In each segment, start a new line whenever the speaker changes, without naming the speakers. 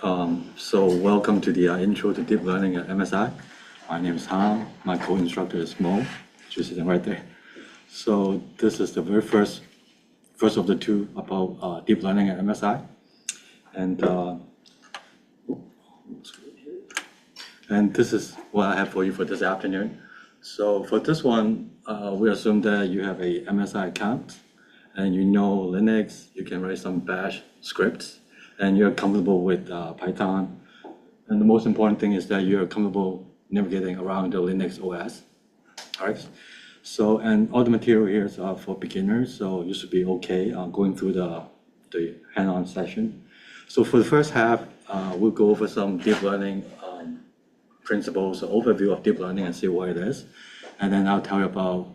So welcome to the intro to deep learning at MSI. My name is Han. My co-instructor is Mo, which is sitting right there. So this is the very first of the two about deep learning at MSI. And this is what I have for you for this afternoon. So for this one, we assume that you have a MSI account and you know Linux, you can write some bash scripts, and you're comfortable with Python. And the most important thing is that you're comfortable navigating around the Linux OS. All right. So, and all the material here is for beginners, so you should be okay going through the hand-on session. So for the first half, we'll go over some deep learning principles, overview of deep learning and see what it is. And then I'll tell you about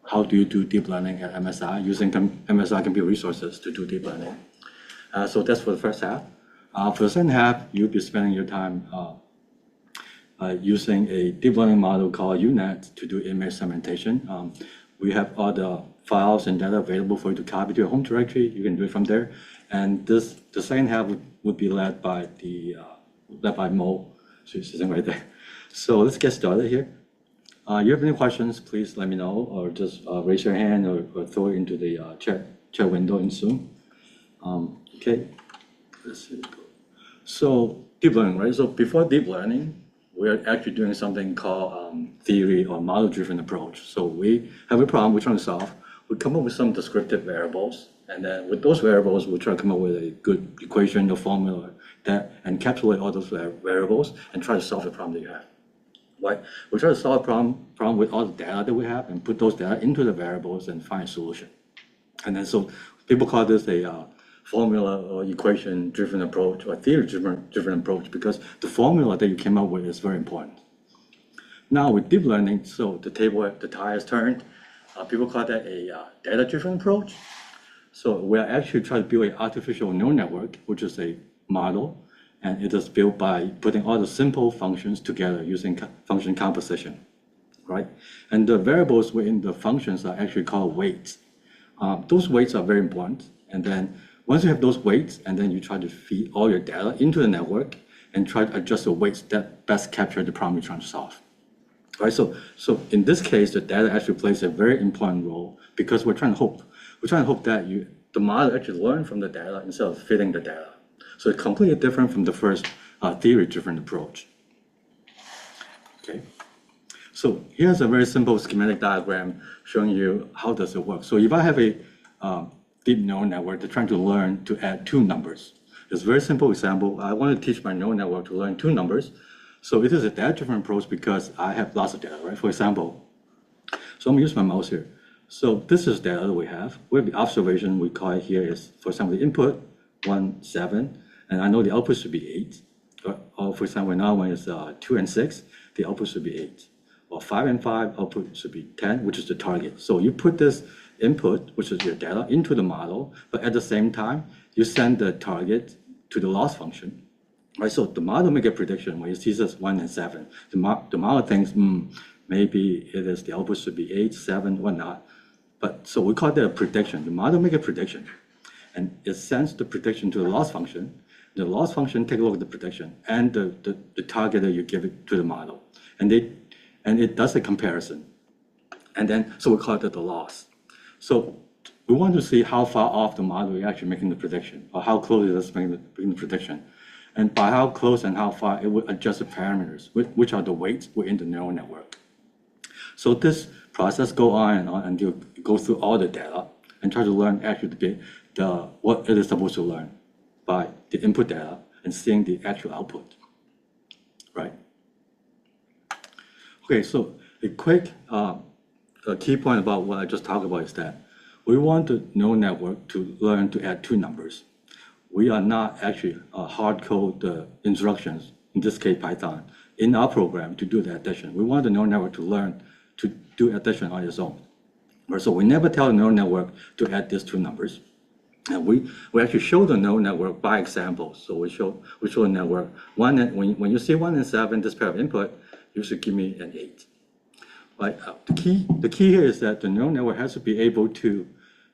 how do you do deep learning at MSI using MSI Compute Resources to do deep learning. So that's for the first half. For the second half, you'll be spending your time using a deep learning model called UNet to do image segmentation. We have all the files and data available for you to copy to your home directory. You can do it from there. And the second half would be led by Mo. She's sitting right there. So let's get started here. You have any questions, please let me know, or just raise your hand or throw it into the chat window in Zoom. Okay, let's see. So deep learning, right? So before deep learning, we're actually doing something called theory or model-driven approach. So we have a problem we're trying to solve. We come up with some descriptive variables, and then with those variables, we try to come up with a good equation or formula that encapsulate all those variables and try to solve the problem that you have. Right? We try to solve a problem with all the data that we have and put those data into the variables and find a solution. And then so people call this a formula or equation-driven approach or theory-driven approach because the formula that you came up with is very important. Now with deep learning, so the tide has turned. People call that a data-driven approach. So we're actually trying to build an artificial neural network, which is a model, and it is built by putting all the simple functions together using function composition, right? And the variables within the functions are actually called weights. Those weights are very important. And then once you have those weights, and then you try to feed all your data into the network and try to adjust the weights that best capture the problem you're trying to solve. Right? So in this case, the data actually plays a very important role because we're trying to hope that the model actually learn from the data instead of fitting the data. So it's completely different from the first theory-driven approach. Okay. So here's a very simple schematic diagram showing you how does it work. So if I have a deep neural network, they're trying to learn to add two numbers. It's a very simple example. I want to teach my neural network to learn two numbers. So it is a data-driven approach because I have lots of data, right? For example, so I'm going to use my mouse here. So this is data that we have. We have the observation we call it here is, for example, the input 1, 7, and I know the output should be 8. Or for example, now when it's 2 and 6, the output should be 8. Or 5 and 5, output should be 10, which is the target. So you put this input, which is your data, into the model, but at the same time, you send the target to the loss function. Right, so the model make a prediction when it sees this 1 and 7. The model thinks, maybe it is the output should be 8, 7, whatnot. But so we call that a prediction. The model make a prediction, and it sends the prediction to the loss function. The loss function take a look at the prediction and the target that you give it to the model, and it does a comparison, and then so we call it the loss. So we want to see how far off the model is actually making the prediction, or how close it is making the prediction. And by how close and how far, it will adjust the parameters, which are the weights within the neural network. So this process go on and on until it goes through all the data and try to learn actually what it is supposed to learn by the input data and seeing the actual output, right? Okay, so a quick key point about what I just talked about is that we want the neural network to learn to add two numbers. We are not actually hard code the instructions, in this case Python, in our program to do the addition. We want the neural network to learn to do addition on its own. So we never tell the neural network to add these two numbers. And we actually show the neural network by examples. So we show the network when you see 1 and 7, this pair of input, you should give me an 8. Right? The key here is that the neural network has to be able to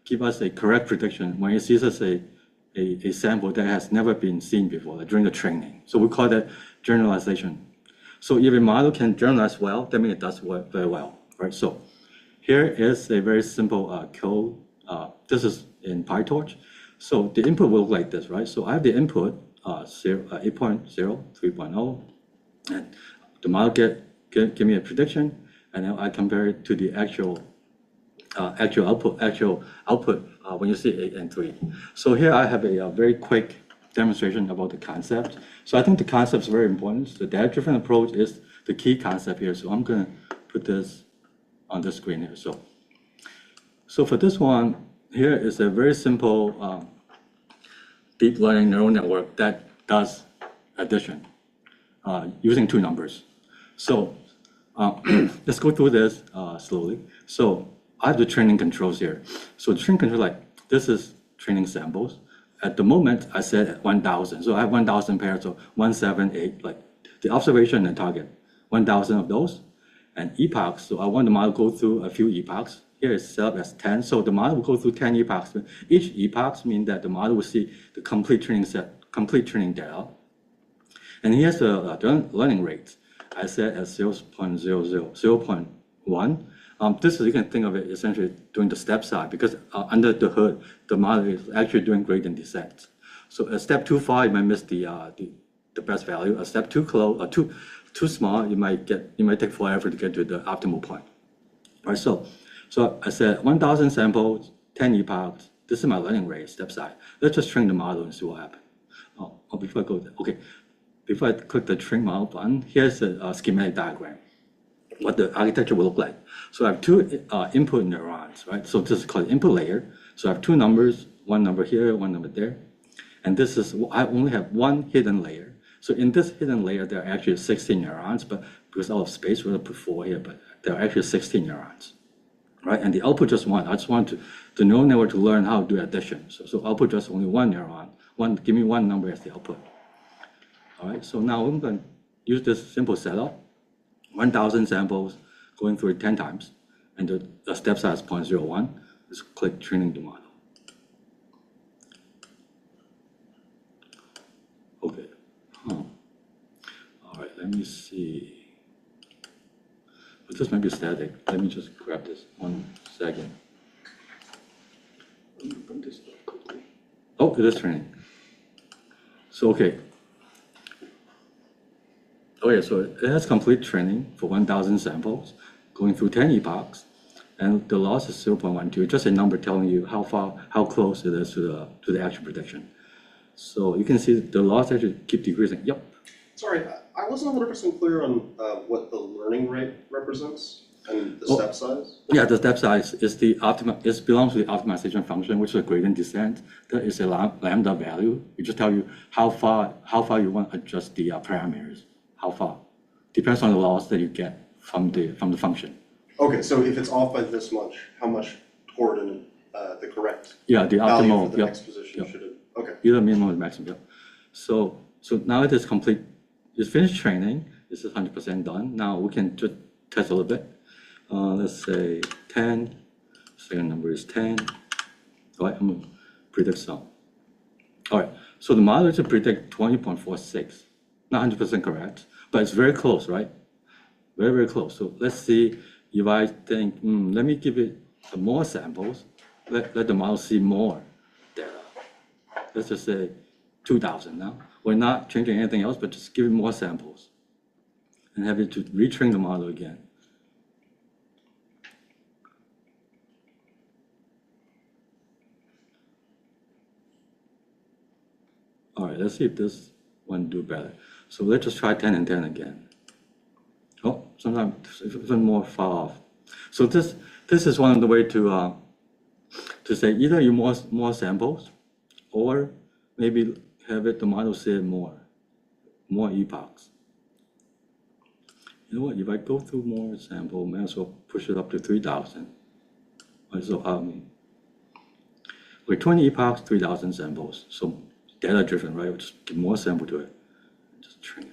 give us a correct prediction when it sees us a a sample that has never been seen before, like during the training. So we call that generalization. So if a model can generalize well, that means it does work very well, right? So here is a very simple code. This is in PyTorch. So the input will look like this, right? So I have the input 8.0, 3.0, and the model give me a prediction, and then I compare it to the actual output when you see 8 and 3. So here I have a very quick demonstration about the concept. So I think the concept is very important. The data-driven approach is the key concept here. So I'm going to put this on the screen here. So for this one, here is a very simple deep learning neural network that does addition using two numbers. So let's go through this slowly. So I have the training controls here. So the training control, like this is training samples. At the moment, I said 1,000. So I have 1,000 pairs, so 1, 7, 8, like the observation and target, 1,000 of those. And epochs, so I want the model to go through a few epochs. Here is set up as 10, so the model will go through 10 epochs. Each epoch means that the model will see the complete training data. And here's the learning rate. I set as 0.00, 0.1. This is, you can think of it essentially doing the step size, because under the hood, the model is actually doing gradient descent. So a step too far, you might miss the best value. A step too close, or too small, you might take forever to get to the optimal point. Right. So I said 1,000 samples, 10 epochs. This is my learning rate, step size. Let's just train the model and see what happens. Before I go there, okay. Before I click the train model button, here's a schematic diagram, what the architecture will look like. So I have two input neurons, right? So this is called input layer. So I have two numbers, one number here, one number there. And this is, I only have one hidden layer. So in this hidden layer, there are actually 16 neurons, but because out of space, we're going to put 4 here, but there are actually 16 neurons, right? And the output just one. I just want the neural network to learn how to do addition. So output just only one neuron. Give me one number as the output. All right, so now I'm going to use this simple setup. 1,000 samples going through it 10 times, and the step size is 0.01. Let's click training the model. Okay. All right, let me see. But this might be static. Let me just grab this 1 second. Let me bring this up quickly. Oh, it is training. So, okay. Okay, so it has complete training for 1,000 samples, going through 10 epochs, and the loss is 0.12, just a number telling you how close it is to the actual prediction. So you can see the loss actually keep decreasing. Yep.
Sorry, I wasn't 100% clear on what the learning rate represents and the step size.
Yeah, the step size is it belongs to the optimization function, which is a gradient descent. That is a lambda value. It just tell you how far you want to adjust the parameters. How far? Depends on the loss that you get from the function.
Okay, so if it's off by this much, how much toward the correct
the optimal
for the next position should it? Okay.
Either minimum or maximum. Yep. So now it is complete. It's finished training. This is 100% done. Now we can just test a little bit. Let's say 10. Second number is 10. All right, I'm gonna predict some. All right. So the model should predict 20.46. Not 100% correct, but it's very close, right? Very, very close. So let's see if I think, let me give it some more samples. Let the model see more data. Let's just say 2,000 now. We're not changing anything else, but just give it more samples and have it to retrain the model again. All right, let's see if this one do better. So let's just try 10 and 10 again. Oh, sometimes it's even more far off. So this is one of the way to say either you more samples, or maybe have it the model say more epochs. You know what? If I go through more sample, may as well push it up to 3,000. So with 20 epochs, 3,000 samples. So data driven, right? We'll just give more sample to it. Just train it.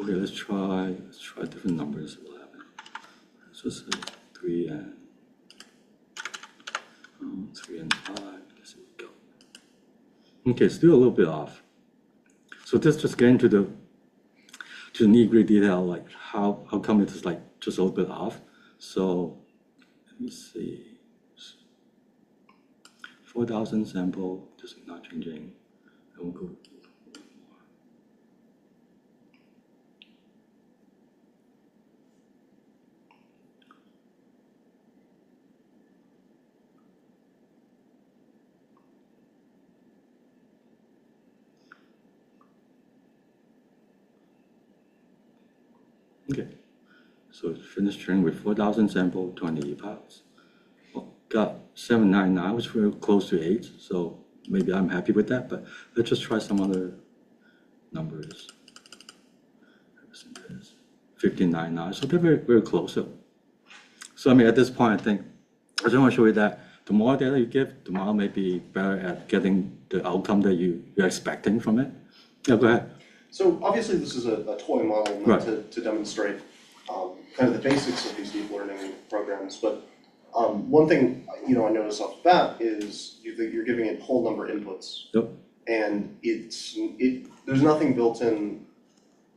Okay, let's try different numbers. What happened? Let's just say 3 and 5. Let's see where we go. Okay, still a little bit off. So this just getting to the nitty-gritty detail, like how come it is like just a little bit off. So let me see. 4,000 sample, this is not changing. I will go more. Okay, so finished training with 4,000 sample, 20 epochs. Well, got 799, which we're close to 8, so maybe I'm happy with that, but let's just try some other numbers. 1599, so they're very, very close. So I mean, at this point, I think I just want to show you that the more data you give, the model may be better at getting the outcome that you're expecting from it. Yeah, go ahead.
So obviously this is a toy model meant to demonstrate kind of the basics of these deep learning programs, but one thing I noticed off the bat is you're giving it whole number inputs.
Yep.
And there's nothing built in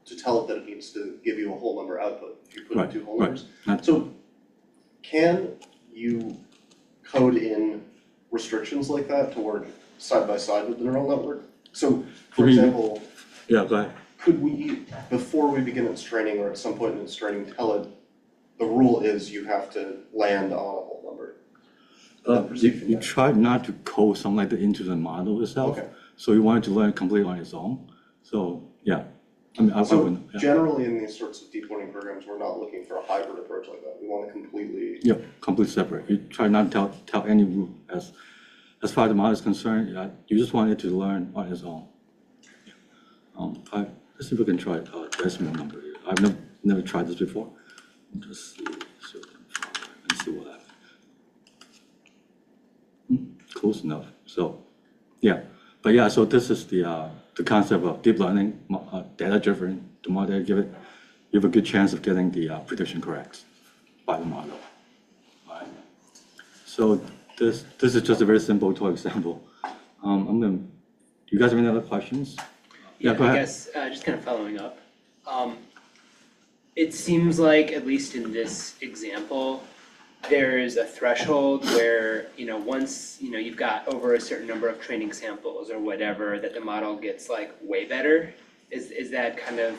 to tell it that it needs to give you a whole number output if you put in 2 whole numbers. So can you code in restrictions like that to work side by side with the neural network? So for example,
yeah, go ahead.
Could we, before we begin its training or at some point in its training, tell it the rule is you have to land on a whole number?
You try not to code something like that into the model itself.
Okay.
So you want it to learn completely on its own. So yeah, I mean, I wouldn't. Yeah.
Generally in these sorts of deep learning programs, we're not looking for a hybrid approach like that. We want to completely.
Yep, completely separate. You try not to tell any rule as far as the model is concerned. You just want it to learn on its own. Let's see if we can try decimal number here. I've never tried this before. Just see, and see what happens. Close enough. So, yeah, but yeah. So this is the concept of deep learning, data-driven. The more data you give it, you have a good chance of getting the prediction correct by the model. All right. So this is just a very simple toy example. You guys have any other questions?
Yeah,
go ahead.
I guess just kind of following up. It seems like, at least in this example, there's a threshold where, once, you've got over a certain number of training samples or whatever, that the model gets like way better. Is that kind of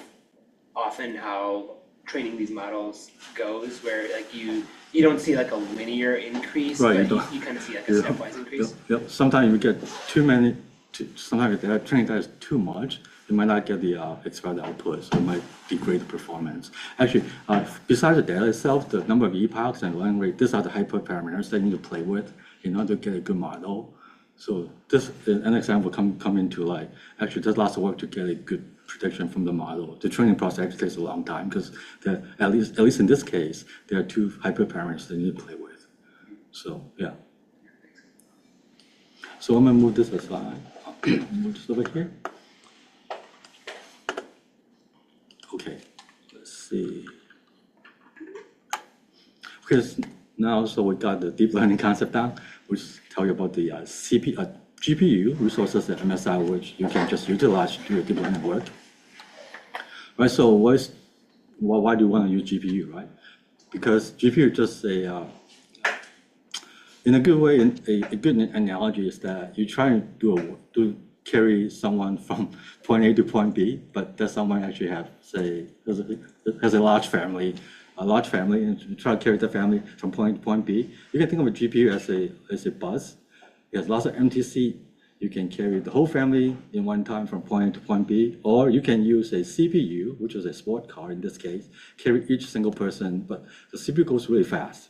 often how training these models goes, where like you don't see like a linear increase,
right,
but you kind of see like a stepwise increase?
Yep. Sometimes you get too many, sometimes the training data is too much. You might not get the expected output, so it might degrade the performance. Actually, besides the data itself, the number of epochs and learning rate, these are the hyperparameters that you need to play with in order to get a good model. So this, an example come into like, actually there's lots of work to get a good prediction from the model. The training process actually takes a long time because at least in this case, there are 2 hyperparameters that you need to play with. So yeah. So I'm gonna move this aside. Move this over here. Okay, let's see. Okay, now so we got the deep learning concept down, which tell you about the GPU resources at MSI, which you can just utilize to do your deep learning work. Right. So why do you want to use GPU, right? Because GPU is just in a good way, a good analogy is that you try to carry someone from point A to point B, but that someone actually has a large family, and you try to carry the family from point A to point B. You can think of a GPU as a bus. It has lots of empty seats. You can carry the whole family in one time from point A to point B, or you can use a CPU, which is a sport car in this case, carry each single person, but the CPU goes really fast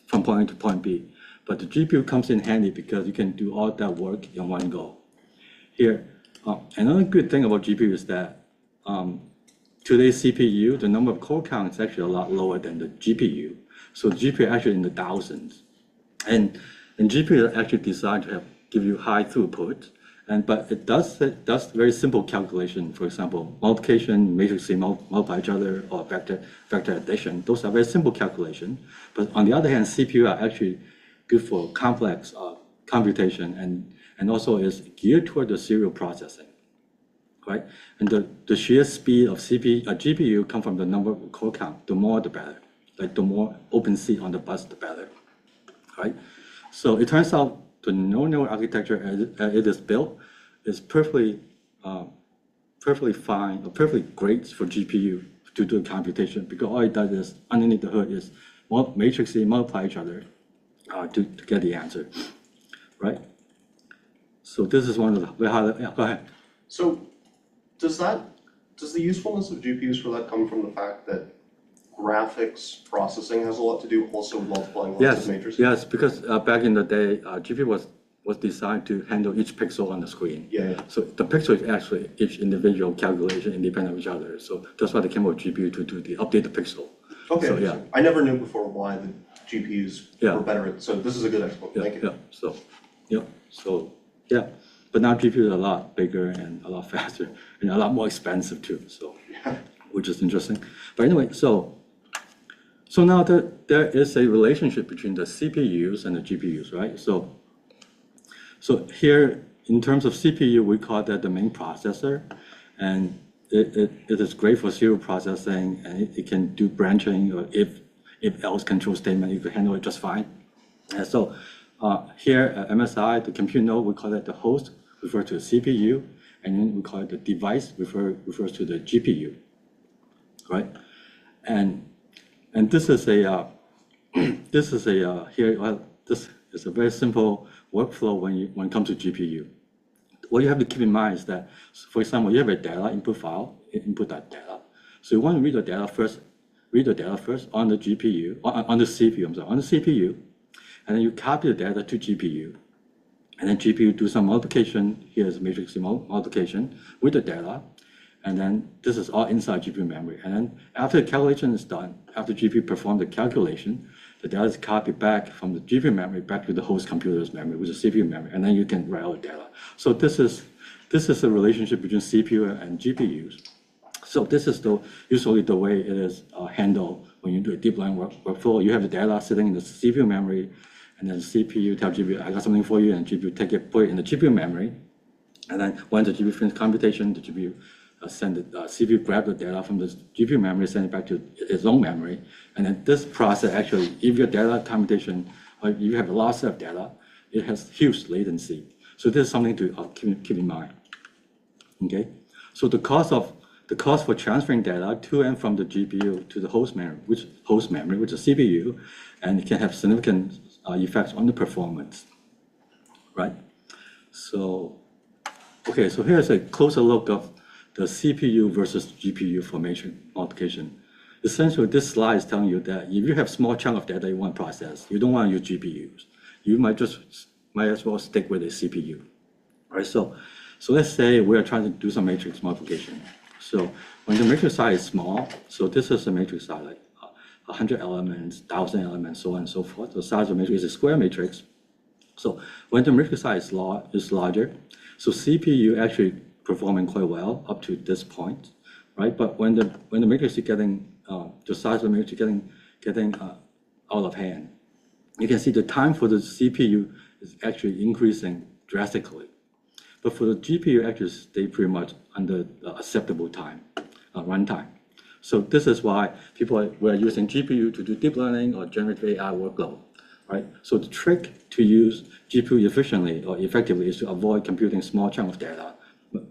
from point A to point B. But the GPU comes in handy because you can do all that work in one go. Here, another good thing about GPU is that today's CPU, the number of core count is actually a lot lower than the GPU. So the GPU actually in the thousands. And GPU is actually designed to give you high throughput But it does very simple calculation. For example, multiplication, matrix multiply each other, or vector addition. Those are very simple calculation. But on the other hand, CPU are actually good for complex computation and also is geared toward the serial processing, right? And the sheer speed of GPU come from the number of core count. The more, the better. Like the more open seat on the bus, the better, right? So it turns out the neural architecture as it is built is perfectly fine, or perfectly great for GPU to do computation, because all it does is underneath the hood is matrix multiply each other to get the answer, right? So this is one of the yeah, go ahead.
So does the usefulness of GPUs for that come from the fact that graphics processing has a lot to do also with multiplying lots of matrices?
Yes, because back in the day, GPU was designed to handle each pixel on the screen.
Yeah.
So the pixel is actually each individual calculation independent of each other. So that's why they came up with GPU to update the pixel.
Okay.
So, yeah.
I never knew before why the GPUs were better at. So this is a good explanation. Thank you.
Yeah. But now GPUs are a lot bigger and a lot faster and a lot more expensive too. So, which is interesting. But anyway, so now there is a relationship between the CPUs and the GPUs, right? So here, in terms of CPU, we call that the main processor, and it is great for serial processing, and it can do branching or if else control statement. You can handle it just fine. And so here at MSI, the compute node, we call it the host, refers to the CPU, and then we call it the device, refers to the GPU, right? And this is a this is a very simple workflow when it comes to GPU. What you have to keep in mind is that, for example, you have a data input file, input that data. So you want to read the data first on the GPU, on the CPU, on the CPU, and then you copy the data to GPU, and then GPU do some multiplication. Here's matrix multiplication with the data, and then this is all inside GPU memory. And then after the calculation is done, after GPU perform the calculation, the data is copied back from the GPU memory back to the host computer's memory, which is CPU memory, and then you can write out the data. So this is a relationship between CPU and GPUs. So this is usually the way it is handled when you do a deep learning workflow. You have the data sitting in the CPU memory, and then CPU tell GPU, I got something for you, and GPU take it, put it in the GPU memory, and then once the GPU finishes computation, the GPU CPU grab the data from the GPU memory, send it back to its own memory, and then this process actually, if your data computation, or if you have a large set of data, it has huge latency. So this is something to keep in mind. Okay, so the cost for transferring data to and from the GPU to the host memory, which is CPU, and it can have significant effects on the performance, right? So, okay, so here's a closer look of the CPU versus GPU for matrix multiplication. Essentially, this slide is telling you that if you have small chunk of data you want to process, you don't want to use GPUs. You might as well stick with a CPU, right? So let's say we are trying to do some matrix multiplication. So when the matrix size is small, so this is a matrix size like 100 elements, 1,000 elements, so on and so forth. The size of the matrix is a square matrix. So when the matrix size is larger, so CPU actually performing quite well up to this point, right? But when the matrix is getting the size of the matrix is getting out of hand, you can see the time for the CPU is actually increasing drastically. But for the GPU, actually stay pretty much under the acceptable time, runtime. So this is why we're using GPU to do deep learning or generative AI workload, right? So the trick to use GPU efficiently or effectively is to avoid computing small chunk of data,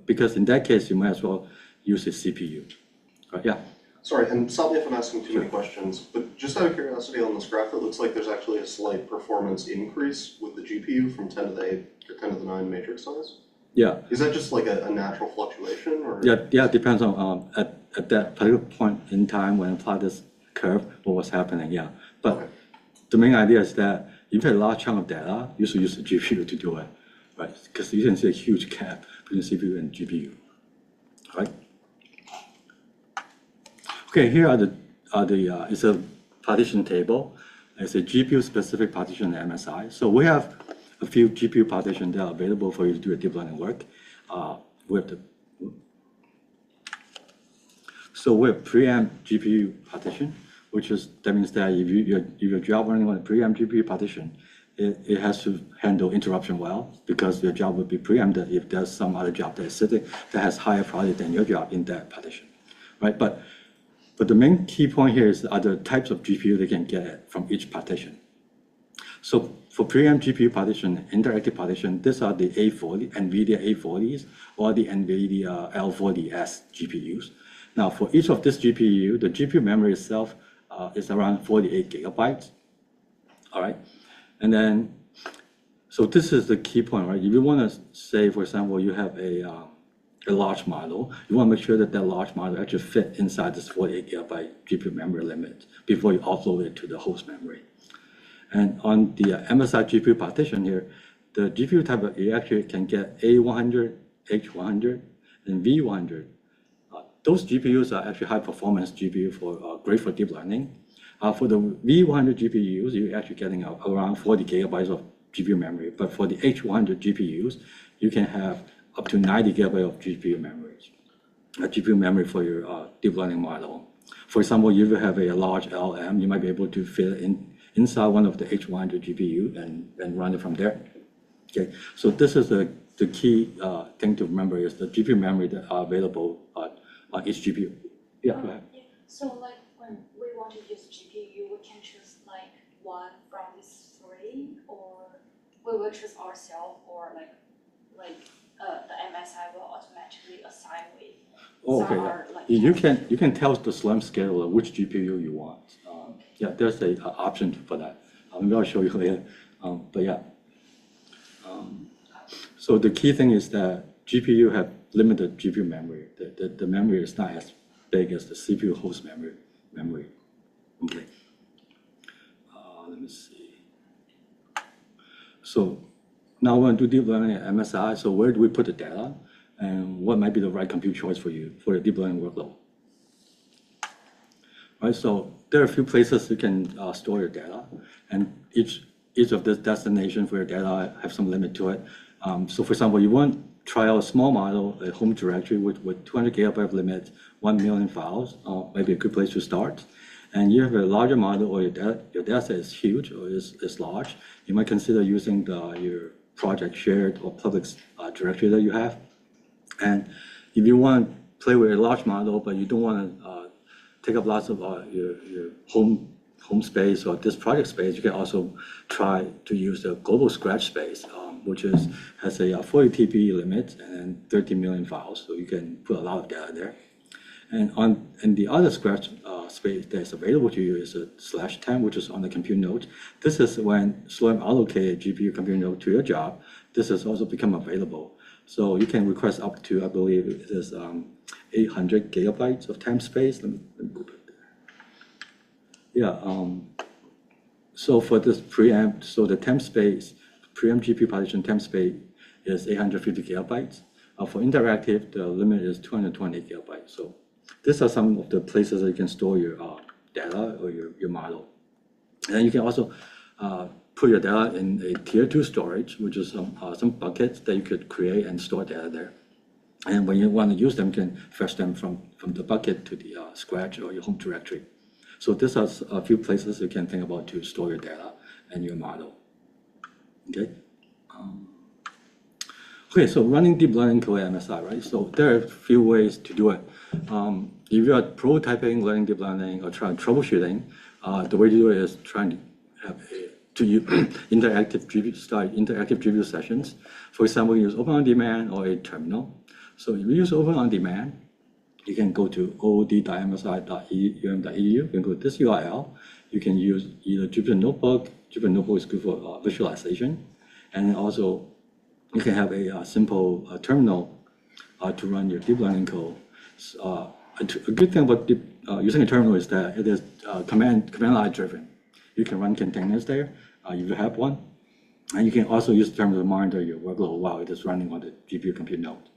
because in that case, you might as well use a CPU, right? Yeah.
Sorry, and stop me if I'm asking too many questions, but just out of curiosity on this graph, it looks like there's actually a slight performance increase with the GPU from 10 to the 8 to 10 to the 9 matrix size.
Yeah.
Is that just like a natural fluctuation, or?
Yeah, it depends on at that particular point in time when I plot this curve, what was happening, yeah. But the main idea is that if you have a large chunk of data, you should use the GPU to do it, right? Because you can see a huge gap between CPU and GPU, right? Okay, here it's a partition table. It's a GPU specific partition in MSI. So we have a few GPU partitions that are available for you to do your deep learning work. So with preempt GPU partition, that means that if your job running on a preempt GPU partition, it has to handle interruption well, because your job would be preempted if there's some other job that is sitting that has higher priority than your job in that partition, right? But the main key point here is the other types of GPU they can get from each partition. So for preempt GPU partition, interactive partition, these are the A40, NVIDIA A40s or the NVIDIA L40S GPUs. Now for each of this GPU, the GPU memory itself is around 48 gigabytes, all right? And then, so this is the key point, right? If you want to say, for example, you have a large model, you want to make sure that large model actually fit inside this 48 gigabyte GPU memory limit before you offload it to the host memory. And on the MSI GPU partition here, the GPU type, you actually can get A100, H100, and V100. Those GPUs are actually high performance GPU for great for deep learning. For the V100 GPUs, you're actually getting around 40 gigabytes of GPU memory. But for the H100 GPUs, you can have up to 90 gigabytes of GPU memory for your deep learning model. For example, if you have a large LM, you might be able to fit it inside one of the H100 GPU and run it from there. Okay, so this is the key thing to remember is the GPU memory that are available on each GPU. Yeah, go ahead.
Yeah. So like when we want to use GPU, we can choose like one from these three, or we will choose ourselves, or like the MSI will automatically assign with.
Oh, okay.
Are, like,
you can tell the Slurm scheduler which GPU you want. Yeah, there's a option for that. Maybe I'll show you later. But yeah. So the key thing is that GPU have limited GPU memory. The memory is not as big as the CPU host memory. Okay. Let me see. So now we're going to do deep learning at MSI. So where do we put the data? And what might be the right compute choice for you for the deep learning workload? Right, so there are a few places you can store your data, and each of the destinations for your data have some limit to it. So for example, you want to try out a small model, a home directory with 200 gigabyte limit, 1 million files, maybe a good place to start. And you have a larger model, or your data set is huge or is large, you might consider using your project shared or public directory that you have. And if you want to play with a large model, but you don't want to take up lots of your home space or this project space, you can also try to use the global scratch space, which has a 40 TB limit and 30 million files, so you can put a lot of data there. And the other scratch space that's available to you is a /10, which is on the compute node. This is when Slurm allocated GPU compute node to your job. This has also become available. So you can request up to, I believe it is 800 gigabytes of temp space. Let me go back there. Yeah, so for this preempt, so the temp space, preempt GPU partition temp space is 850 gigabytes. For interactive, the limit is 220 gigabytes. So these are some of the places that you can store your data or your model. And then you can also put your data in a tier 2 storage, which is some buckets that you could create and store data there. And when you want to use them, you can fetch them from the bucket to the scratch or your home directory. So these are a few places you can think about to store your data and your model. Okay. Okay, so running deep learning code at MSI, right? So there are a few ways to do it. If you are prototyping learning deep learning or trying troubleshooting, the way to do it is trying to have interactive GPU sessions. For example, use Open OnDemand or a terminal. So if you use Open OnDemand, you can go to ood.msi.um.edu. You can go to this URL. You can use either Jupyter Notebook. Jupyter Notebook is good for visualization. And also, you can have a simple terminal to run your deep learning code. A good thing about using a terminal is that it is command line driven. You can run containers there if you have one. And you can also use the terminal to monitor your workload while it is running on the GPU compute node.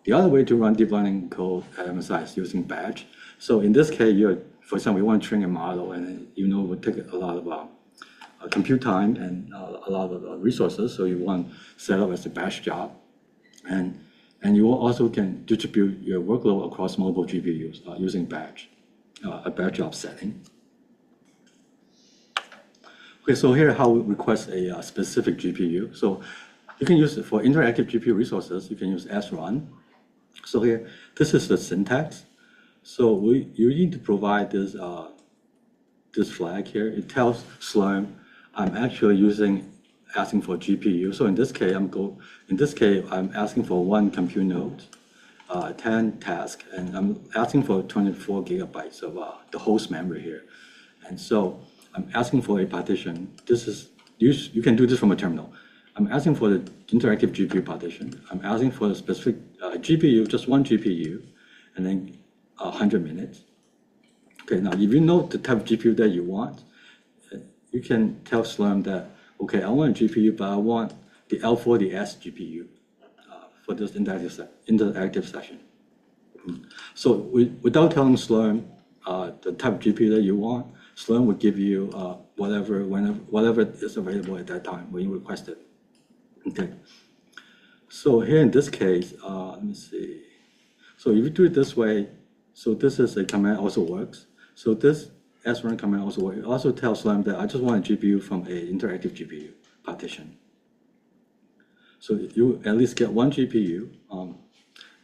The other way to run deep learning code at MSI is using batch. So in this case, for example, you want to train a model, and it would take a lot of compute time and a lot of resources, so you want to set up as a batch job. And you also can distribute your workload across multiple GPUs using a batch job setting. Okay, so here how we request a specific GPU. So you can use it for interactive GPU resources. You can use srun. So here, this is the syntax. So you need to provide this this flag here. It tells Slurm I'm actually asking for GPU. So in this case, I'm asking for 1 compute node, 10 tasks, and I'm asking for 24 gigabytes of the host memory here. And so I'm asking for a partition. You can do this from a terminal. I'm asking for the interactive GPU partition. I'm asking for a specific GPU, just 1 GPU, and then 100 minutes. Okay, now if you know the type of GPU that you want, you can tell Slurm that, okay, I want a GPU, but I want the L40S GPU for this interactive session. So without telling Slurm the type of GPU that you want, Slurm will give you whatever is available at that time when you request it. Okay. So here in this case, let me see. So if you do it this way, so this is a command also works. So this srun command also works. It also tells Slurm that I just want a GPU from a interactive GPU partition. So you at least get 1 GPU,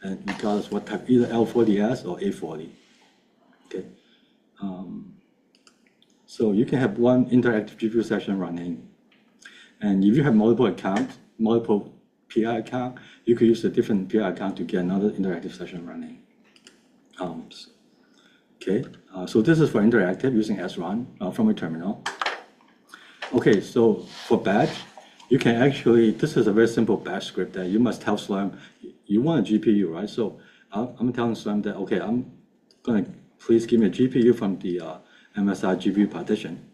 and regardless what type, either L40S or A40. Okay. So you can have 1 interactive GPU session running, and if you have multiple accounts, multiple PI account, you could use a different PI account to get another interactive session running. Okay, so this is for interactive using srun from a terminal. Okay, so for batch, you can actually, this is a very simple batch script that you must tell Slurm, you want a GPU, right? So I'm telling Slurm that, okay, I'm gonna, please give me a GPU from the MSI GPU partition.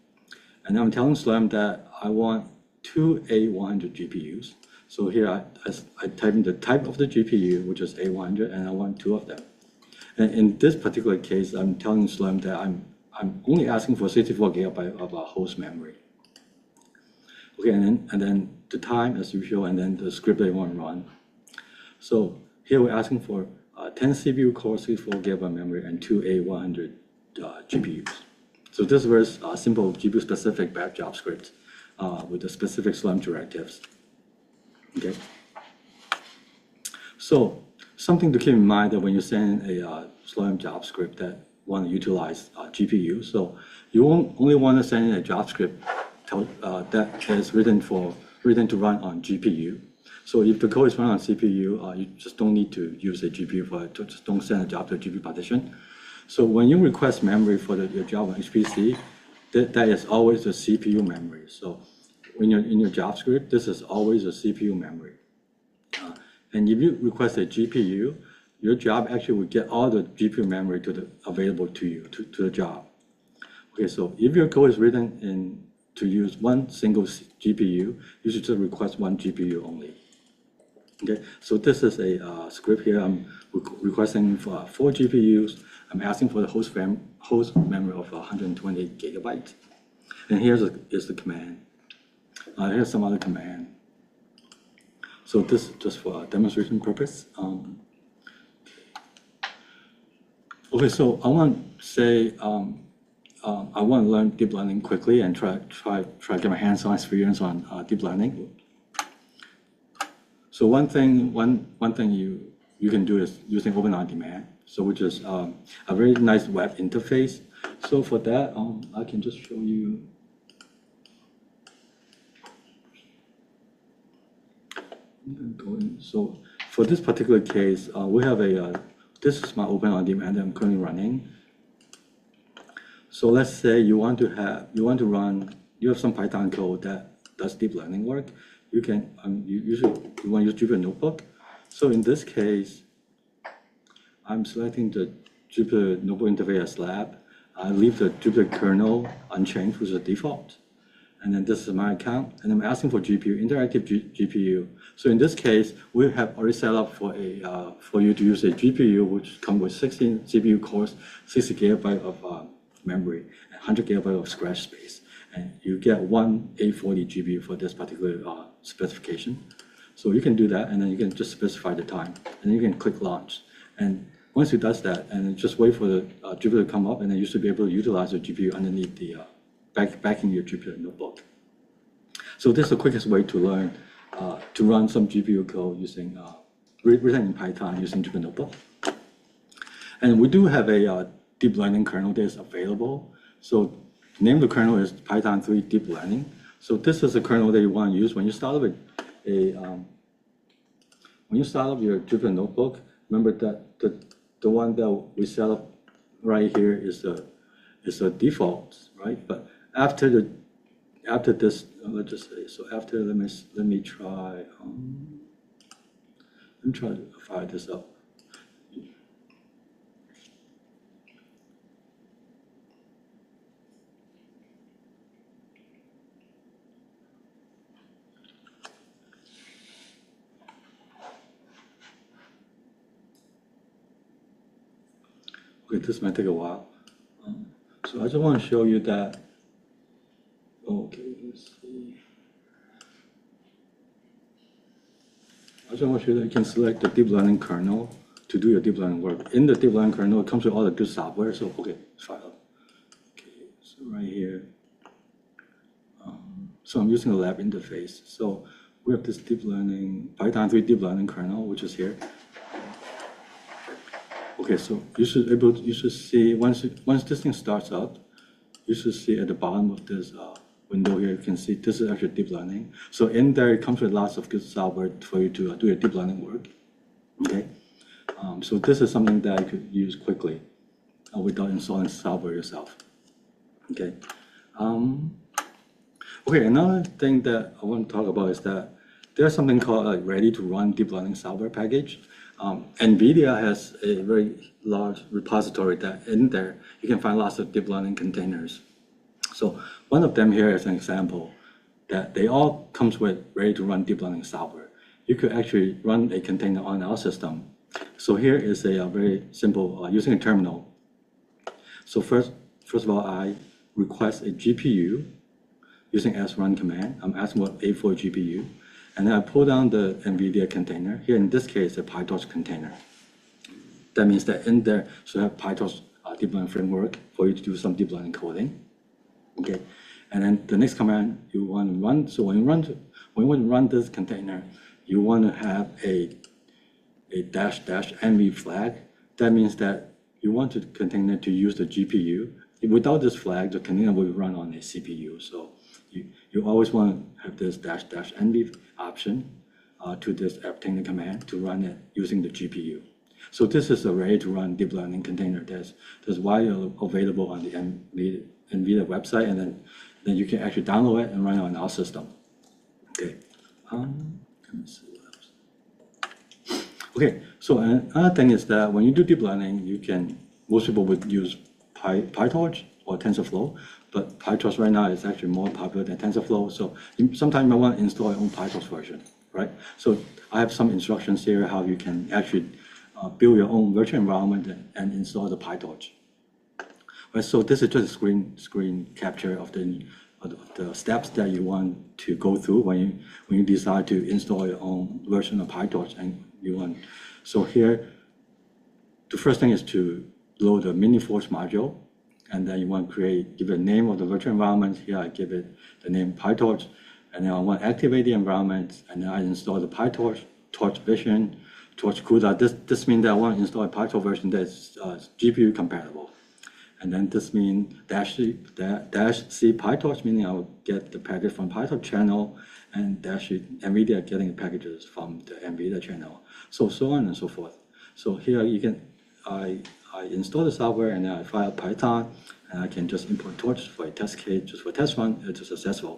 And I'm telling Slurm that I want 2 A100 GPUs. So here I type in the type of the GPU, which is A100, and I want 2 of them. And in this particular case, I'm telling Slurm that I'm only asking for 64 gigabytes of host memory. Okay, and then the time as usual, and then the script that you want to run. So here we're asking for 10 CPU cores, 64 gigabyte memory, and 2 A100 GPUs. So this is very simple GPU-specific batch job script with the specific Slurm directives. Okay. So something to keep in mind that when you send a Slurm job script that want to utilize GPU, so you only want to send in a job script that is written to run on GPU. So if the code is run on CPU, you just don't need to use a GPU for it. Just don't send a job to a GPU partition. So when you request memory for your job on HPC, that is always a CPU memory. So when you're in your job script, this is always a CPU memory. And if you request a GPU, your job actually will get all the GPU memory available to you, to the job. Okay, so if your code is written to use 1 single GPU, you should just request 1 GPU only. Okay, so this is a script here. I'm requesting for 4 GPUs. I'm asking for the host memory of 128 gigabytes. And here's the command. Here's some other command. So this is just for demonstration purpose. Okay, so I want to say I want to learn deep learning quickly and try to get my hands-on experience on deep learning. So one thing you can do is using Open OnDemand. So which is a very nice web interface. So for that, I can just show you. So for this particular case, we have this is my Open OnDemand that I'm currently running. So let's say you have some Python code that does deep learning work. You can you want to use Jupyter Notebook. So in this case, I'm selecting the Jupyter Notebook interface as lab. I leave the Jupyter kernel unchanged, which is the default. And then this is my account, and I'm asking for GPU, interactive GPU. So in this case, we have already set up for you to use a GPU, which comes with 16 CPU cores, 60 gigabyte of memory, and 100 gigabyte of scratch space. and you get one 840 GPU for this particular specification. So you can do that, and then you can just specify the time, and then you can click launch. And once it does that, and just wait for the Jupyter to come up, and then you should be able to utilize the GPU underneath the backing your Jupyter Notebook. So this is the quickest way to learn to run some GPU code using written in Python using Jupyter Notebook. And we do have a deep learning kernel that is available. So the name of the kernel is Python 3 Deep Learning. So this is a kernel that you want to use when you start up when you start up your Jupyter Notebook. Remember that the one that we set up right here is a default, right? But after this, let's just say, so after let me try to fire this up. Okay, this might take a while. So I just want to show you that. Okay, let's see. I just want to show you that you can select the deep learning kernel to do your deep learning work. In the deep learning kernel, it comes with all the good software. So okay, file. Okay, so right here. So I'm using the lab interface. So we have this deep learning Python 3 deep learning kernel, which is here. Okay, so you should see once this thing starts up, you should see at the bottom of this window here, you can see this is actually deep learning. So in there, it comes with lots of good software for you to do your deep learning work. Okay, so this is something that you could use quickly without installing software yourself. Okay. Okay, another thing that I want to talk about is that there's something called a ready-to-run deep learning software package. NVIDIA has a very large repository that in there you can find lots of deep learning containers. So one of them here is an example that they all comes with ready-to-run deep learning software. You could actually run a container on our system. So here is a very simple using a terminal. So first of all, I request a GPU using srun command. I'm asking for A4 GPU. And then I pull down the NVIDIA container. Here in this case, a PyTorch container. That means that in there should have PyTorch deep learning framework for you to do some deep learning coding. Okay, and then the next command you want to run. So when you want to run this container, you want to have a --nv flag. That means that you want the container to use the GPU. Without this flag, the container will run on a CPU. So you always want to have this --nv option to this obtain the command to run it using the GPU. So this is a ready-to-run deep learning container that's widely available on the NVIDIA website, and then you can actually download it and run it on our system. Okay. Let me see what else. Okay. So another thing is that when you do deep learning, most people would use PyTorch or TensorFlow, but PyTorch right now is actually more popular than TensorFlow. So sometimes you might want to install your own PyTorch version, right? So I have some instructions here how you can actually build your own virtual environment and install the PyTorch. Right, so this is just a screen capture of the steps that you want to go through when you decide to install your own version of PyTorch So here, the first thing is to load the Miniforce module. And then you want to give it a name of the virtual environment. Here I give it the name PyTorch. And then I want to activate the environment. And then I install the PyTorch, Torch Vision, Torch CUDA. This means that I want to install a PyTorch version that's GPU compatible. And then this means -C PyTorch, meaning I will get the package from PyTorch channel, and NVIDIA getting the packages from the NVIDIA channel. So on and so forth. So here I install the software, and then I fire Python, and I can just import Torch for a test case, just for test run. It's successful.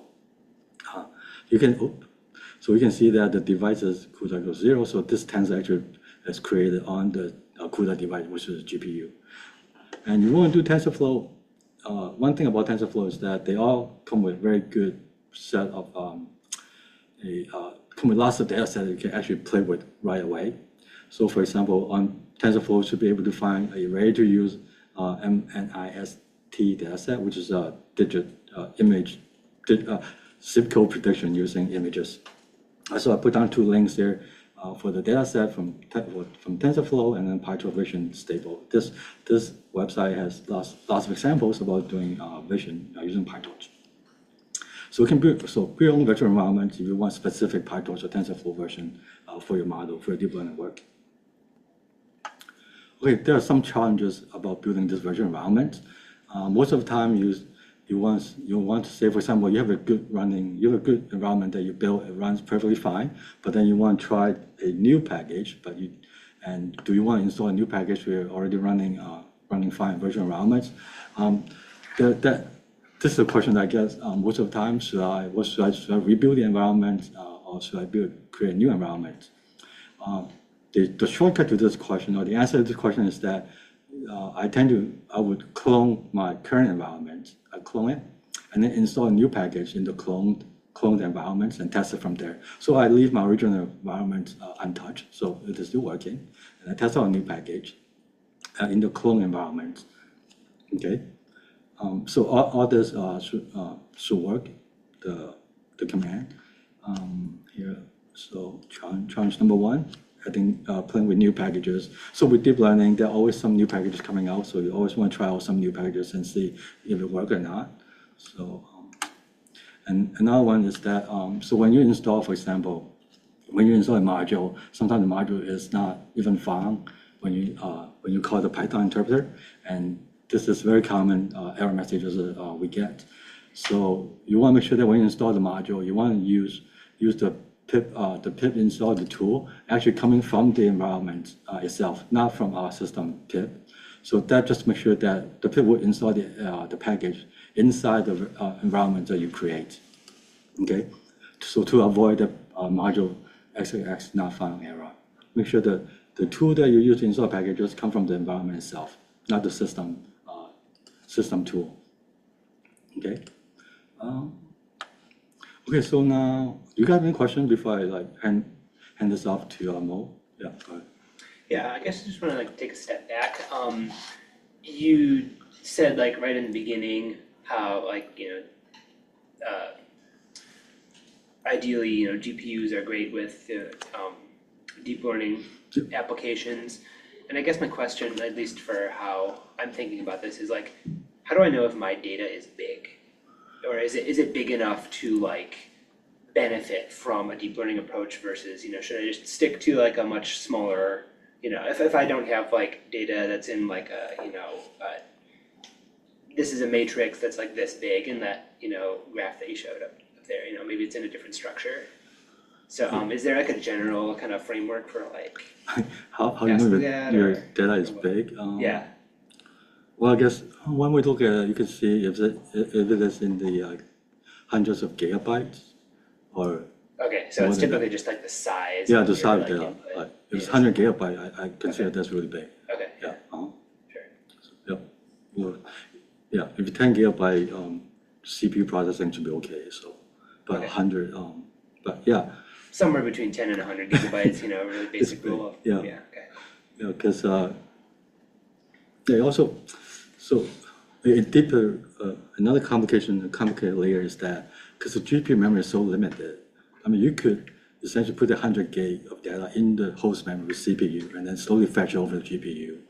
So you can see that the device's CUDA goes 0. So this tensor actually is created on the CUDA device, which is GPU. And you want to do TensorFlow. One thing about TensorFlow is that they all come with very good set of come with lots of data sets that you can actually play with right away. So for example, on TensorFlow, you should be able to find a ready-to-use MNIST dataset, which is a digit image zip code prediction using images. So I put down 2 links there for the data set from TensorFlow and then PyTorch Vision stable. This website has lots of examples about doing vision using PyTorch. So we can build your own virtual environment if you want specific PyTorch or TensorFlow version for your model, for your deep learning work. Okay, there are some challenges about building this virtual environment. Most of the time, you want to say, for example, you have a good environment that you build, it runs perfectly fine, but then you want to try a new package, and do you want to install a new package where you're already running fine virtual environments? This is a question that I guess most of the time, should I rebuild the environment or should I create a new environment? The shortcut to this question, or the answer to this question, is that I would clone my current environment, I clone it, and then install a new package in the cloned environments and test it from there. So I leave my original environment untouched, so it is still working, and I test out a new package in the clone environment. Okay, so all this should work. The command here. So challenge number 1. Playing with new packages. So with deep learning, there are always some new packages coming out. So you always want to try out some new packages and see if it works or not. So, and another one is that, so when you install, for example, when you install a module, sometimes the module is not even found when you call the Python interpreter. And this is very common error messages we get. So you want to make sure that when you install the module, you want to use the pip install the tool actually coming from the environment itself, not from our system pip. So that just makes sure that the pip will install the package inside the environment that you create. Okay, so to avoid the module XXX not found error, make sure that the tool that you use to install packages come from the environment itself, not the system tool. Okay. Okay, so now, do you have any questions before I hand this off to Mo? Yeah, go ahead.
Yeah, I guess I just want to take a step back. You said right in the beginning how ideally GPUs are great with deep learning applications, and I guess my question, at least for how I'm thinking about this, is how do I know if my data is big? Or is it big enough to benefit from a deep learning approach versus should I just stick to a much smaller if I don't have data that's in this is a matrix that's this big in that graph that you showed up there, maybe it's in a different structure. So is there a general kind of framework for
how you know that your data is big?
Yeah.
Well, I guess one way to look at it, you can see if it is in the hundreds of gigabytes, or
okay, so it's typically just the size.
Yeah, the size of data. If it's 100 gigabytes, I consider that's really big.
Okay.
Yeah.
Sure.
Yeah. If it's 10 gigabyte, CPU processing should be okay. So, but 100, but yeah.
Somewhere between 10 and 100 gigabytes, really basic rule of.
Yeah.
Okay.
Yeah, because also, so it deeper, another complicated layer is that because the GPU memory is so limited, I mean, you could essentially put 100 gig of data in the host memory with CPU and then slowly fetch over the GPU,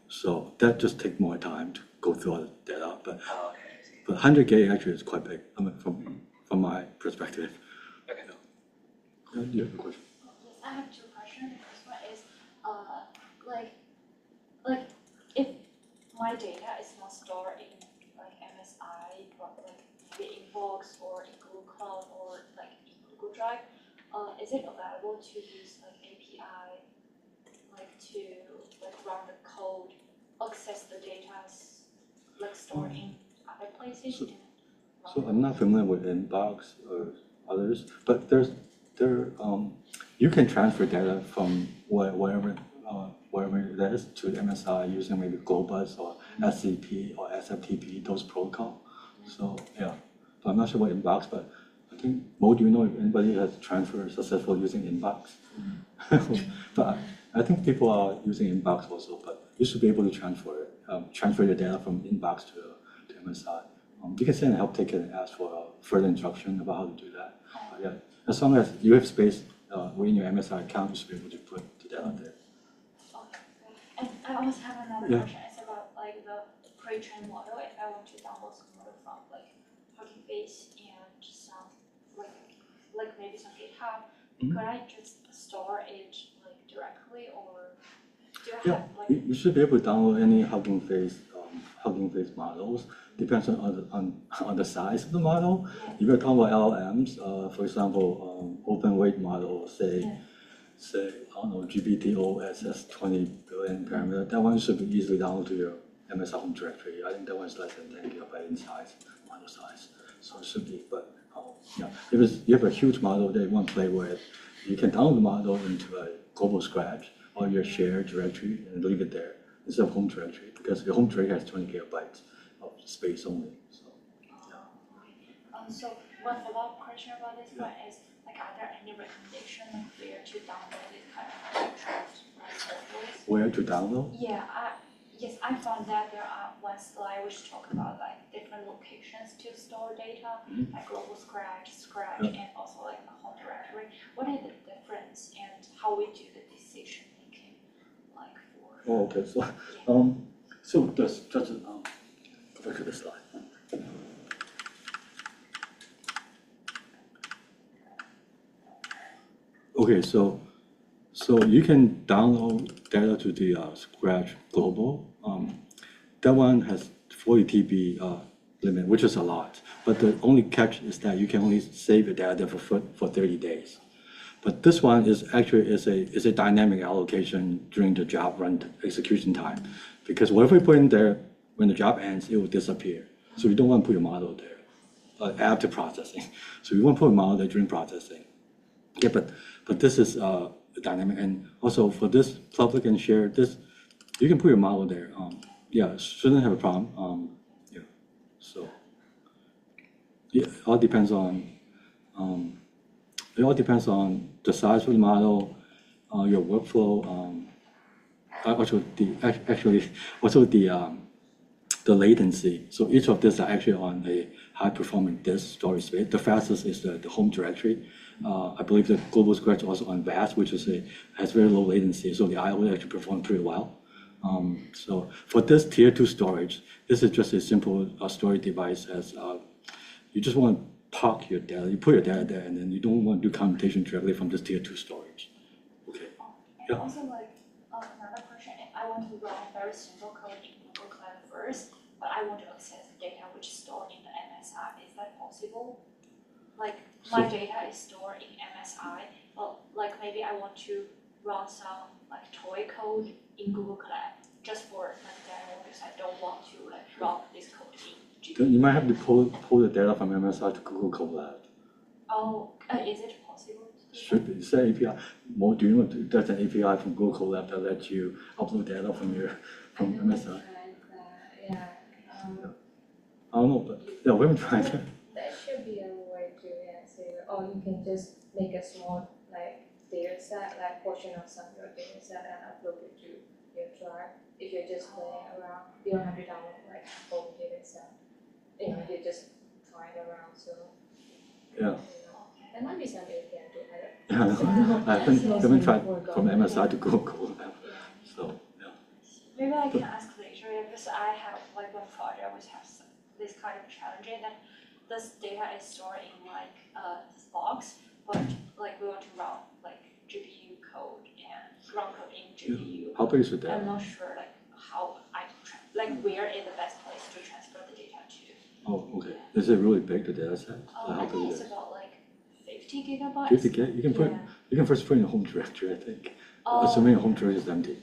so that just takes more time to go through all the data. But,
I see.
But 100 gig actually is quite big, I mean, from my perspective.
Okay.
Yeah. Do you have a question?
Yes, I have 2 questions. The first one is, if my data is not stored in MSI, but maybe in Box or in Google Cloud or in Google Drive, is it available to use API to run the code, access the data stored in other places?
So I'm not familiar with Inbox or others, but you can transfer data from wherever it is to MSI using maybe Globus or SCP or SFTP, those protocols. So yeah, but I'm not sure what Inbox, but I think, Mo, do you know if anybody has transferred successful using Inbox? But I think people are using Inbox also, but you should be able to transfer your data from Inbox to MSI. You can send a help ticket and ask for further instruction about how to do that. Yeah, as long as you have space within your MSI account, you should be able to put the data there.
Okay, and I also have another question. It's about like the pre-trained model. If I want to download some model from like Hugging Face and some like maybe some GitHub, could I just store it like directly, or do I have like?
You should be able to download any Hugging Face models. Depends on the size of the model. If you're talking about LLMs, for example, open weight model, say I don't know, GPTOS has 20 billion parameter. That one should be easily downloaded to your MSI home directory. I think that one's less than 10 gigabyte in size, model size. So it should be, but yeah, if you have a huge model that you want to play with, you can download the model into a global Scratch or your shared directory and leave it there instead of home directory, because your home directory has 20 gigabytes of space only. So,
So one follow-up question about this one is, like, are there any recommendations where to download this kind of modules?
where to download?
Yeah, yes, I found that there are one slide which talk about like different locations to store data, like global Scratch, and also like the home directory. What is the difference and how we do the decision making, like for?
Oh, okay. So just go back to the slide. Okay, so you can download data to the Scratch Global. That one has 40 TB limit, which is a lot. But the only catch is that you can only save the data for 30 days. But this one is actually a dynamic allocation during the job run execution time, because whatever you put in there, when the job ends, it will disappear. So you don't want to put your model there after processing. So you want to put a model there during processing. Yeah, but this is dynamic, and also for this public and shared, you can put your model there. Yeah, shouldn't have a problem. Yeah, so yeah, it all depends on the size of the model, your workflow, also the latency. So each of these are actually on a high performing disk storage space. The fastest is the home directory. I believe the global Scratch also on VAST, which has very low latency, so the I/O actually performs pretty well. So for this tier 2 storage, this is just a simple storage device. As you just want to park your data, you put your data there, and then you don't want to do computation directly from this tier 2 storage. Okay.
And also like another question, if I want to run very simple code in Google Cloud first, but I want to access data which is stored in the MSI, is that possible? Like my data is stored in MSI, but like maybe I want to run some like toy code in Google Cloud just for like demo, because I don't want to like run this code in GPU.
Then you might have to pull the data from MSI to Google Colab.
Oh, is it possible to do
Should be. It's an API. Do you know there's an API from Google Colab that lets you upload data from MSI?
Yeah.
I don't know, but yeah, we haven't tried that.
That should be a way to answer. Or you can just make a small like data set, like portion of some of your data set and upload it to your drive. If you're just playing around, you don't have to download like whole data set. You're just trying around. So
Yeah.
there might be something you can do.
I haven't tried from MSI to Google Colab. So yeah.
Maybe I can ask later, because I have like one project which has this kind of challenge that this data is stored in like this box, but like we want to run like GPU code and run code in GPU.
How big is the data?
I'm not sure like how I can where is the best place to transfer the data to.
Oh, okay. Is it really big, the data set?
I think it's about like 50 gigabytes.
50 gig? You can first put in your home directory, I think. Assuming your home directory is empty.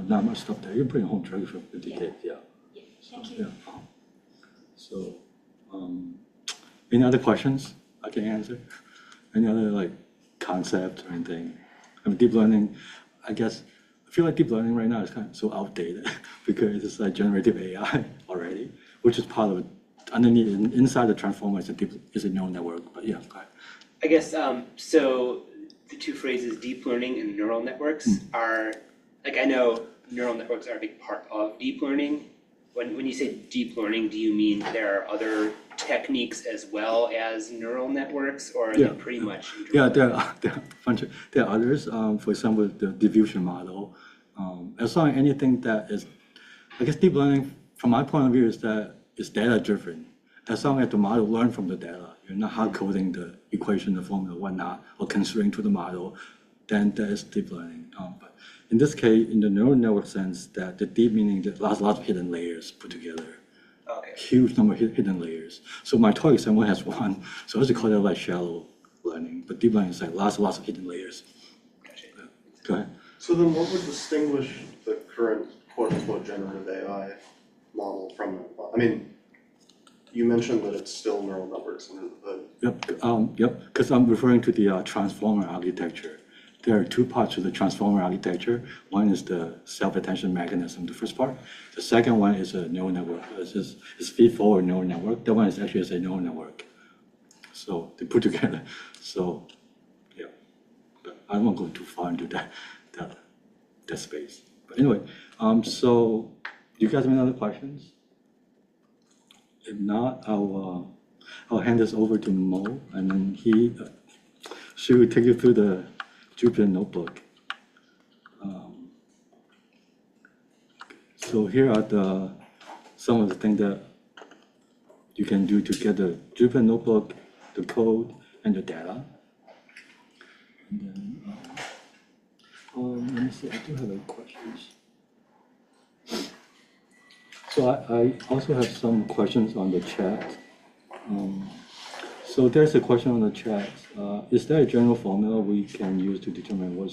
Not much stuff there. You can put in your home directory for 50 gig, yeah.
Thank you.
Yeah. So, any other questions I can answer? Any other like concepts or anything? I mean, deep learning, I feel like deep learning right now is kind of so outdated because it's like generative AI already, which is part of it. Underneath, inside the transformer is a neural network, but yeah, go ahead.
I guess, so the two phrases deep learning and neural networks are, like I know neural networks are a big part of deep learning, when you say deep learning, do you mean there are other techniques as well as neural networks, or are they pretty much?
Yeah, there are there are others. For example, the diffusion model. As long as anything that is, I guess deep learning, from my point of view, is that it's data driven. As long as the model learns from the data, you're not hard coding the equation, the formula, whatnot, or constraint to the model, then that is deep learning. But in this case, in the neural network sense, that the deep meaning that lots of hidden layers put together.
Okay.
Huge number of hidden layers. So my talk example has one, so I just call it like shallow learning. But deep learning is like lots of hidden layers.
Gotcha.
Go ahead.
So then what would distinguish the current quote-unquote generative AI model from that? I mean, you mentioned that it's still neural networks under the hood.
Yep, because I'm referring to the transformer architecture. There are two parts to the transformer architecture. One is the self-attention mechanism, the first part. The second one is a neural network. It's feed-forward neural network. That one is actually a neural network. So they put together. So yeah, but I won't go too far into that space. But anyway, so you guys have any other questions? If not, I'll hand this over to Mo, and then she will take you through the Jupyter Notebook. So here are some of the things that you can do to get the Jupyter Notebook, the code, and the data. And then, let me see, I do have any questions. So I also have some questions on the chat. So there's a question on the chat. Is there a general formula we can use to determine what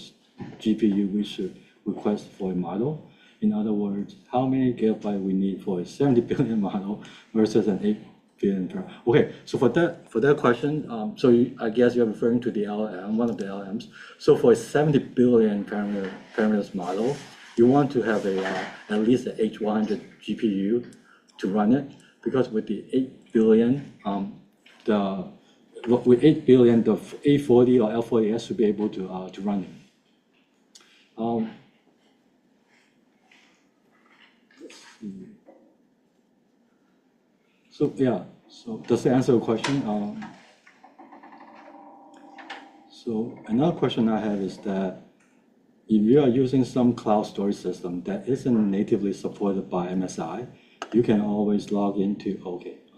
GPU we should request for a model? In other words, how many gigabytes we need for a 70 billion model versus an 8 billion per? Okay, so for that question, I guess you're referring to the LLM, one of the LLMs. So for a 70 billion parameters model, you want to have at least an H100 GPU to run it, because with the 8 billion, with 8 billion, the A40 or L40S should be able to run it. Let's see. So yeah, so does that answer your question? So another question I have is that if you are using some cloud storage system that isn't natively supported by MSI, you can always log into,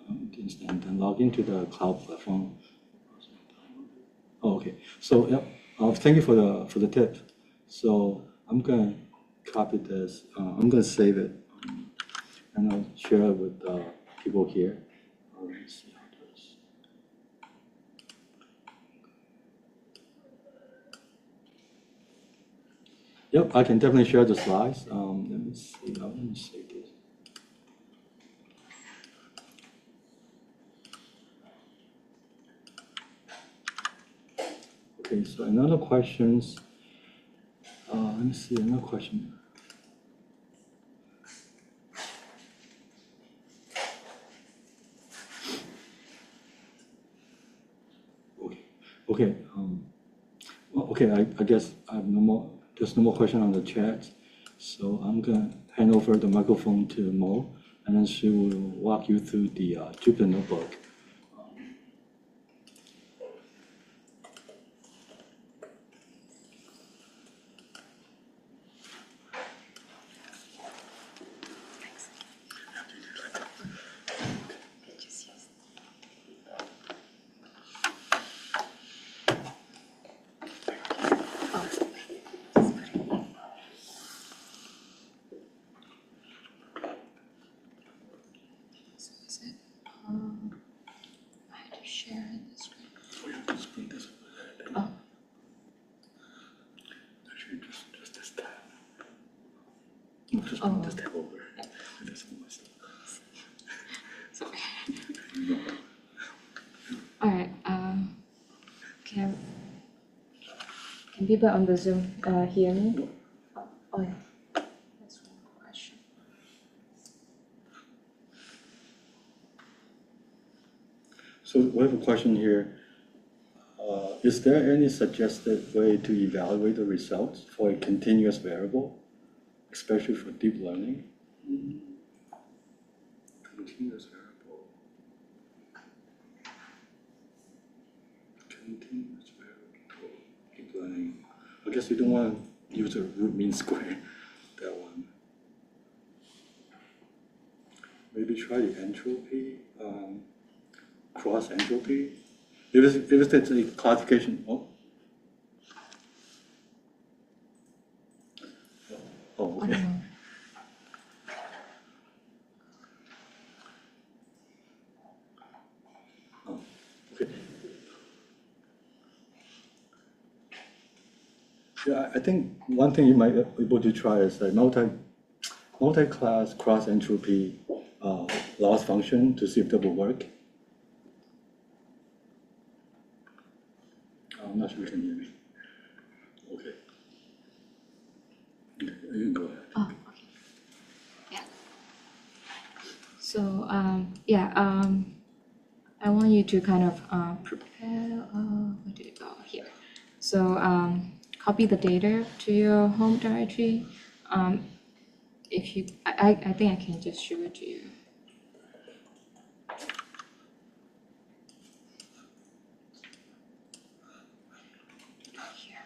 and then log into the cloud platform. Okay, so yep, thank you for the tip. So I'm gonna copy this, I'm gonna save it, and I'll share it with people here. Let's see how it goes. Yep, I can definitely share the slides. Let me see. Let me save this. Okay, so another questions. Let me see another question. Okay. Okay. I guess I have no more. There's no more question on the chat, so I'm gonna hand over the microphone to Mo, and then she will walk you through the Jupyter Notebook. Just have over.
Sorry. All right. Can people on the Zoom hear me? Oh yeah. That's one question.
So we have a question here. Is there any suggested way to evaluate the results for a continuous variable, especially for deep learning? continuous variable. Continuous variable. Deep learning. I guess you don't want to use a root mean square. That one. Maybe try the entropy, cross entropy. If it's a classification, okay. Okay. Yeah, I think one thing you might be able to try is a multi-class cross entropy loss function to see if that will work. I'm not sure you can hear me. Okay. Okay, you can go ahead.
Oh, okay. Yeah. So, I want you to kind of prepare, where did it go? Here. So, copy the data to your home directory. If you, I think I can just show it to you. Here.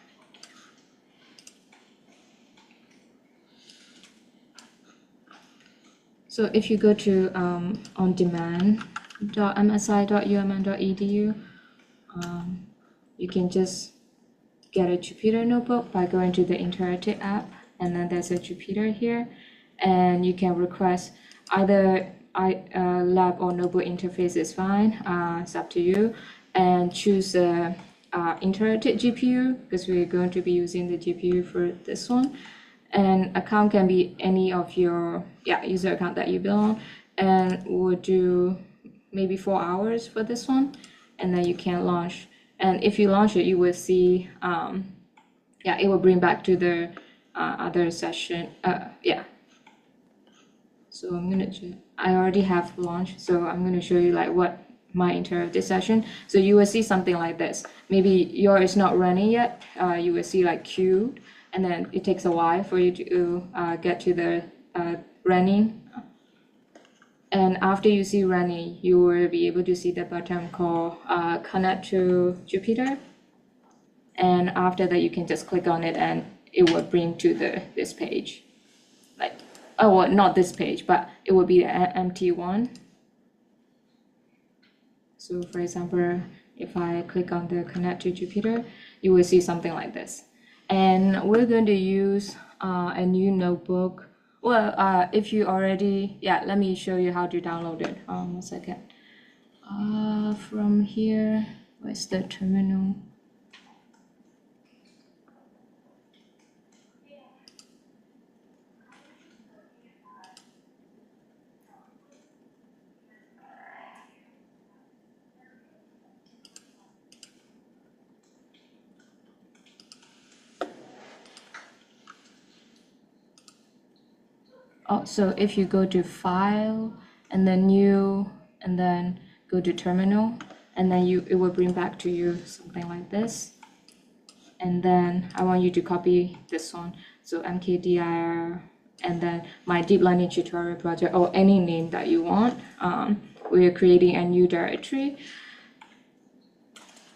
So if you go to ondemand.msi.umn.edu, you can just get a Jupyter Notebook by going to the interactive app, and then there's a Jupyter here, and you can request either lab or notebook interface is fine, it's up to you, and choose the interactive GPU because we're going to be using the GPU for this one. And account can be any of your user account that you belong, and we'll do maybe 4 hours for this one, and then you can launch. And if you launch it, you will see, it will bring back to the other session. So I already have launched, so I'm gonna show you like what my interactive session. So you will see something like this. Maybe yours is not running yet. You will see like queued, and then it takes a while for you to get to the running. And after you see running, you will be able to see the button called connect to Jupyter. And after that, you can just click on it and it will bring to this page. Like, oh, well, not this page, but it will be an empty one. So for example, if I click on the connect to Jupyter, you will see something like this. And we're going to use a new notebook. Well, if you already, let me show you how to download it. 1 second. From here, where's the terminal? So if you go to File, and then New, and then go to Terminal, and then it will bring back to you something like this. And then I want you to copy this one. So mkdir, and then my deep learning tutorial project, or any name that you want. We are creating a new directory.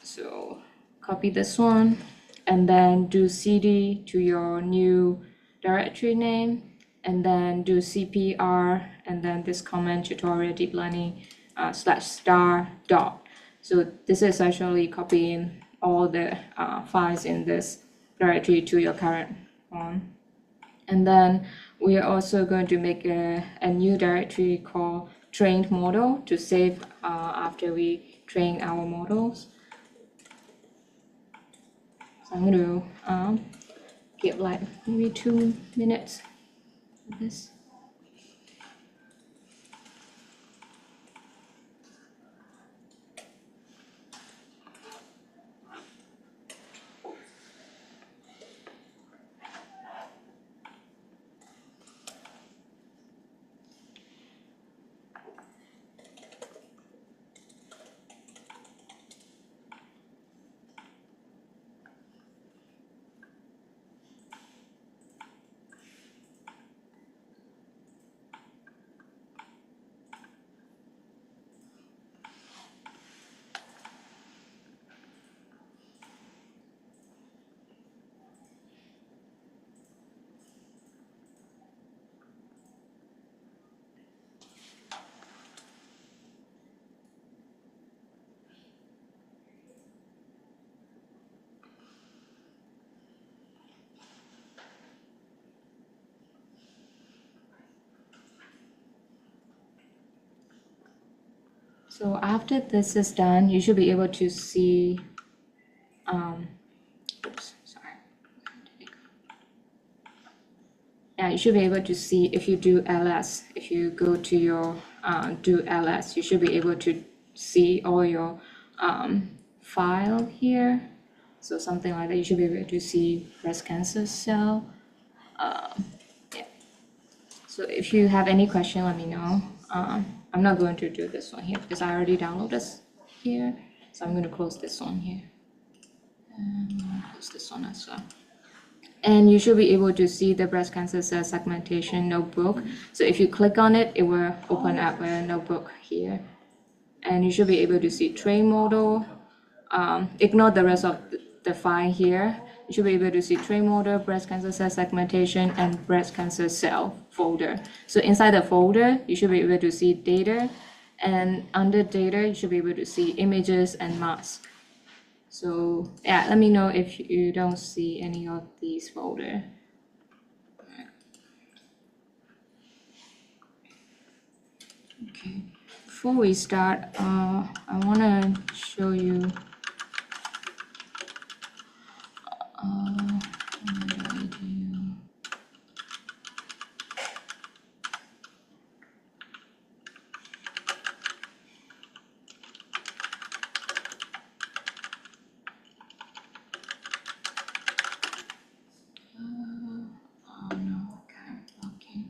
So copy this one, and then do cd to your new directory name, and then do cpr, and then this command tutorial deep learning /star . So this is actually copying all the files in this directory to your current one. And then we are also going to make a new directory called trained model to save after we train our models. So I'm going to give like maybe 2 minutes of this. So after this is done, you should be able to see, oops, sorry. Yeah, you should be able to see if you do ls, if you go to your do ls, you should be able to see all your file here. So something like that, you should be able to see breast cancer cell. Yeah. So if you have any question, let me know. I'm not going to do this one here because I already downloaded this here. So I'm going to close this one here. And close this one as well. And you should be able to see the breast cancer cell segmentation notebook. So if you click on it, it will open up a notebook here. And you should be able to see tray model. Ignore the rest of the file here. You should be able to see tray model, breast cancer cell segmentation, and breast cancer cell folder. So inside the folder, you should be able to see data. And under data, you should be able to see images and mask. So yeah, let me know if you don't see any of these folder. Okay, before we start, I want to show you. What do I do? Oh no, okay, okay.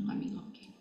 Let me log in.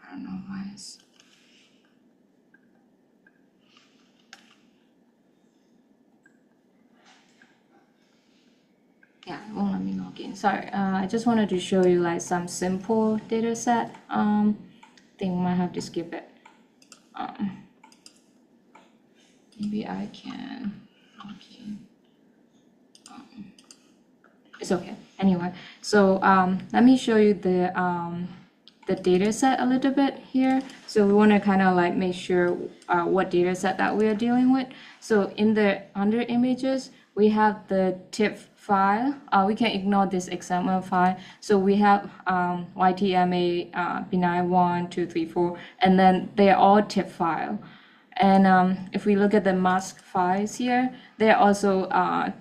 I don't know why it's. Yeah, it won't let me log in. Sorry, I just wanted to show you like some simple data set. Think we might have to skip it. maybe I can copy. It's okay. Anyway, so let me show you the data set a little bit here. So we want to kind of like make sure what data set that we are dealing with. So in the under images, we have the TIFF file. We can ignore this XML file. So we have YTMA, B9, 1, 2, 3, 4, and then they are all TIFF file. And if we look at the mask files here, they're also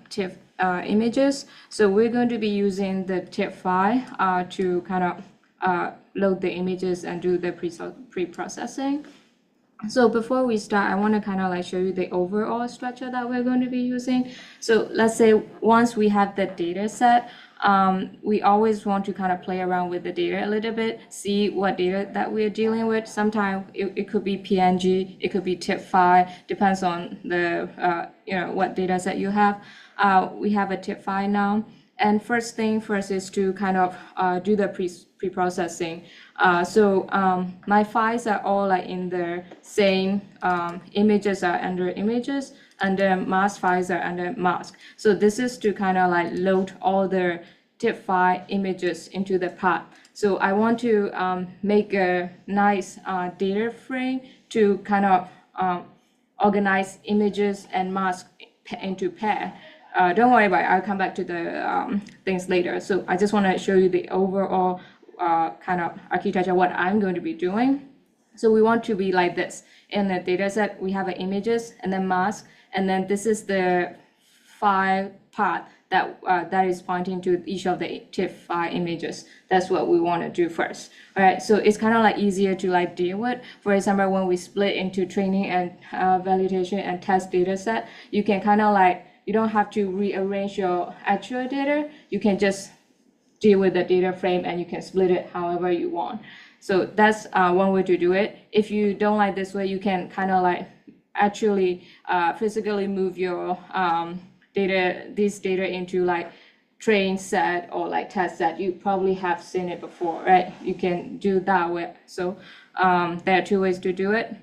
TIFF images. So we're going to be using the TIFF file to kind of load the images and do the pre-processing. So before we start, I want to kind of like show you the overall structure that we're going to be using. So let's say once we have the data set, we always want to kind of play around with the data a little bit, see what data that we're dealing with. Sometimes it could be PNG, it could be TIFF file, depends on the what data set you have. We have a TIFF file now. And first thing first is to kind of do the pre-processing. So my files are all like in the same, images are under images, and the mask files are under mask. So this is to kind of like load all the TIFF file images into the path. So I want to make a nice data frame to kind of organize images and mask into pair. Don't worry about it, I'll come back to the things later. So I just want to show you the overall kind of architecture, what I'm going to be doing. So we want to be like this. In the data set, we have images and then mask, and then this is the file path that is pointing to each of the TIFF file images. That's what we want to do first. All right, so it's kind of like easier to like deal with. For example, when we split into training and validation and test data set, you can kind of like, you don't have to rearrange your actual data. You can just deal with the data frame and you can split it however you want. So that's one way to do it. If you don't like this way, you can kind of like actually physically move your this data into like train set or like test set. You probably have seen it before, right? You can do that way. So there are two ways to do it.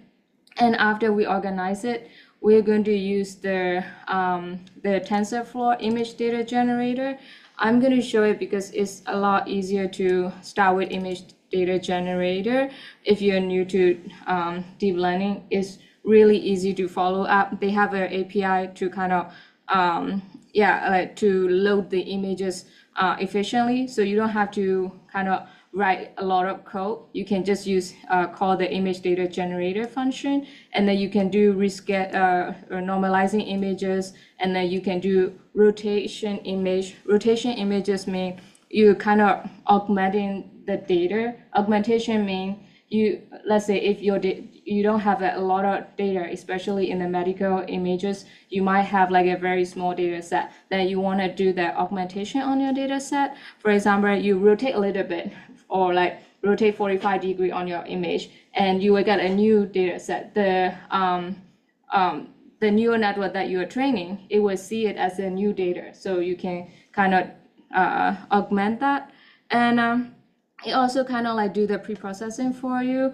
And after we organize it, we're going to use the TensorFlow image data generator. I'm going to show it because it's a lot easier to start with image data generator. If you're new to deep learning, it's really easy to follow up. They have an API to kind of like to load the images efficiently, so you don't have to kind of write a lot of code. You can just use call the image data generator function, and then you can do normalizing images, and then you can do rotation image. Rotation images mean you kind of augmenting the data. Augmentation mean let's say if you don't have a lot of data, especially in the medical images, you might have like a very small data set. Then you want to do the augmentation on your data set. For example, you rotate a little bit, or like rotate 45 degrees on your image, and you will get a new data set. The neural network that you are training, it will see it as a new data. So you can kind of augment that. And it also kind of like do the pre-processing for you.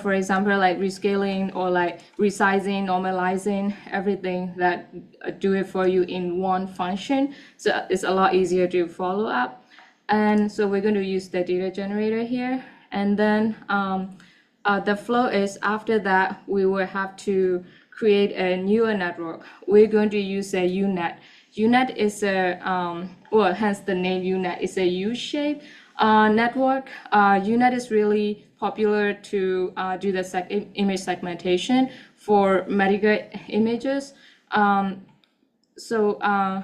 For example, like rescaling or like resizing, normalizing, everything that do it for you in one function. So it's a lot easier to follow up. And so we're going to use the data generator here. And then the flow is after that, we will have to create a neural network. We're going to use a UNet. UNet is a, hence the name UNet, is a U-shape network. UNet is really popular to do the image segmentation for medical images. So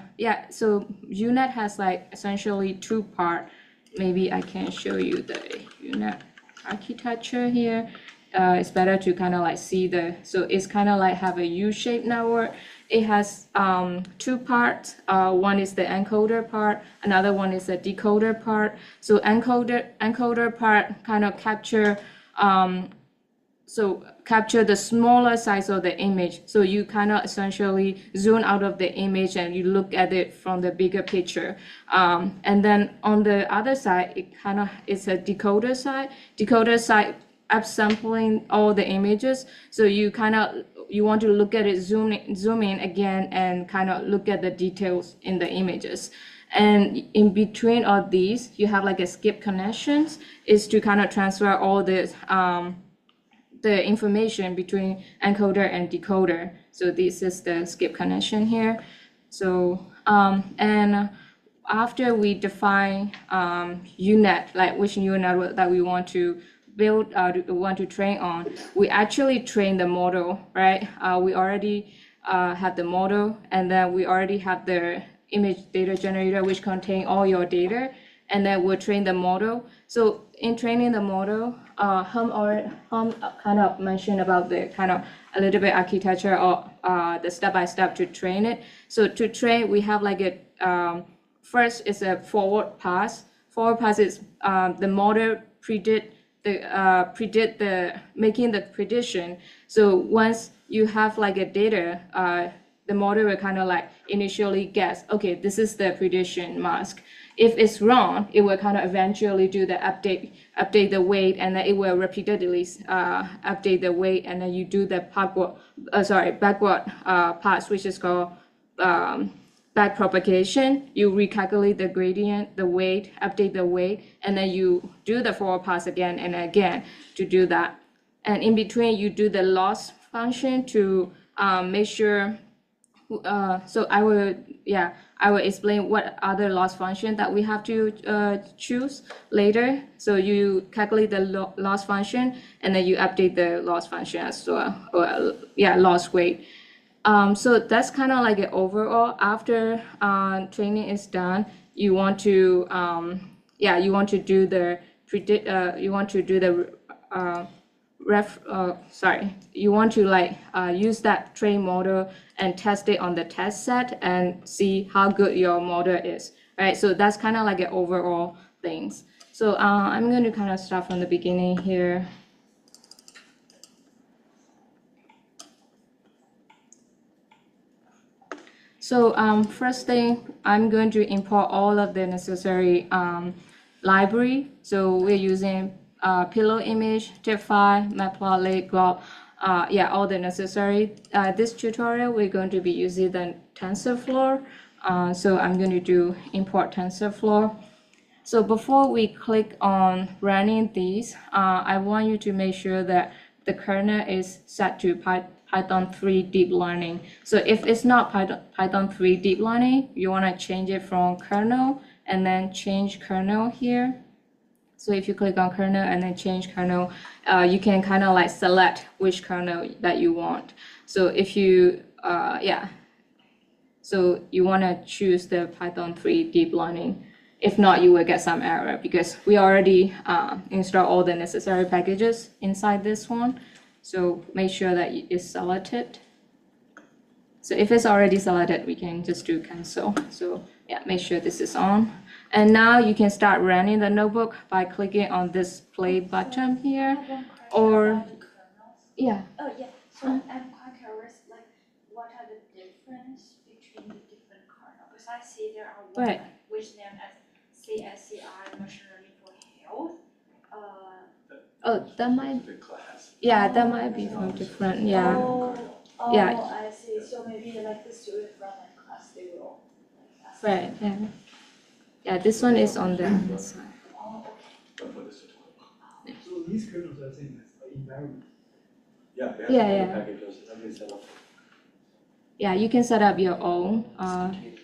UNet has like essentially two parts. Maybe I can show you the UNet architecture here. It's better to kind of like see so it's kind of like have a U-shaped network. It has two parts. One is the encoder part, another one is the decoder part. So encoder part kind of capture the smaller size of the image. So you kind of essentially zoom out of the image and you look at it from the bigger picture. And then on the other side, it's a decoder side. Decoder side upsampling all the images. So you kind of you want to look at it, zoom in again and kind of look at the details in the images. And in between all these, you have like a skip connections, is to kind of transfer all the information between encoder and decoder. So this is the skip connection here. So, and after we define UNet, like which neural network that we want to build, want to train on, we actually train the model, right? We already have the model, and then we already have the image data generator, which contain all your data, and then we'll train the model. So in training the model, Hum kind of mentioned about the kind of a little bit architecture or the step-by-step to train it. So to train, we have like a, first is a forward pass. Forward pass is the model predict the making the prediction. So once you have like a data, the model will kind of like initially guess, okay, this is the prediction mask. If it's wrong, it will kind of eventually do the update the weight, and then it will repeatedly update the weight, and then you do the backward pass, which is called back propagation. You recalculate the gradient, the weight, update the weight, and then you do the forward pass again and again to do that. And in between, you do the loss function to make sure. So I will explain what other loss function that we have to choose later. So you calculate the loss function, and then you update the loss function as well, or loss weight. So that's kind of like an overall. After training is done, you want to do the you want to like use that train model and test it on the test set and see how good your model is, right? So that's kind of like an overall things. So I'm going to kind of start from the beginning here. So first thing, I'm going to import all of the necessary library. So we're using pillow image, TIFF5, Matplotlib, Glob, all the necessary. This tutorial, we're going to be using the TensorFlow. So I'm going to do import TensorFlow. So before we click on running these, I want you to make sure that the kernel is set to Python 3 deep learning. So if it's not Python 3 deep learning, you want to change it from kernel and then change kernel here. So if you click on kernel and then change kernel, you can kind of like select which kernel that you want. So if you, so you want to choose the Python 3 deep learning. If not, you will get some error because we already installed all the necessary packages inside this one. So make sure that it's selected. So if it's already selected, we can just do cancel. So yeah, make sure this is on. And now you can start running the notebook by clicking on this play button here, or yeah.
Oh yeah. So I'm quite curious, like, what are the difference between the different kernels? Because I see there are one
Right.
which named as CSCI machine learning for health.
Oh, that might.
The class.
Yeah, that might be from different. Yeah.
Oh,
Yeah.
I see. So maybe like the student from that class, they will like ask.
Right. Yeah. Yeah. This one is on the other side.
Oh, okay.
But for this tutorial.
So these kernels are same as environment.
Yeah,
Yeah.
packages, everything set up.
Yeah, you can set up your own.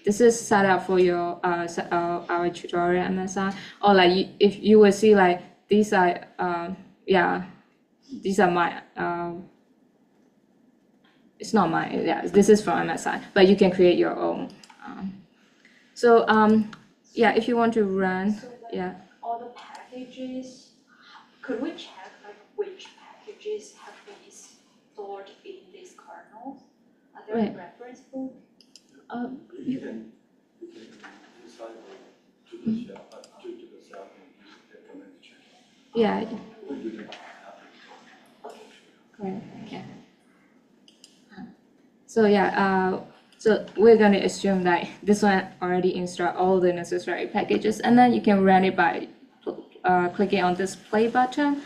This is set up for your our tutorial MSI. Or like if you will see like these are these are my it's not mine. Yeah, this is from MSI, but you can create your own. If you want to run,
So like
yeah.
all the packages, could we check like which packages have been stored in this kernel? Are there
Right.
reference book?
You can inside to the shell, to the cell and use the command check.
Yeah.
Or you can
Right. Yeah. So yeah. So we're going to assume that this one already installed all the necessary packages, and then you can run it by clicking on this play button.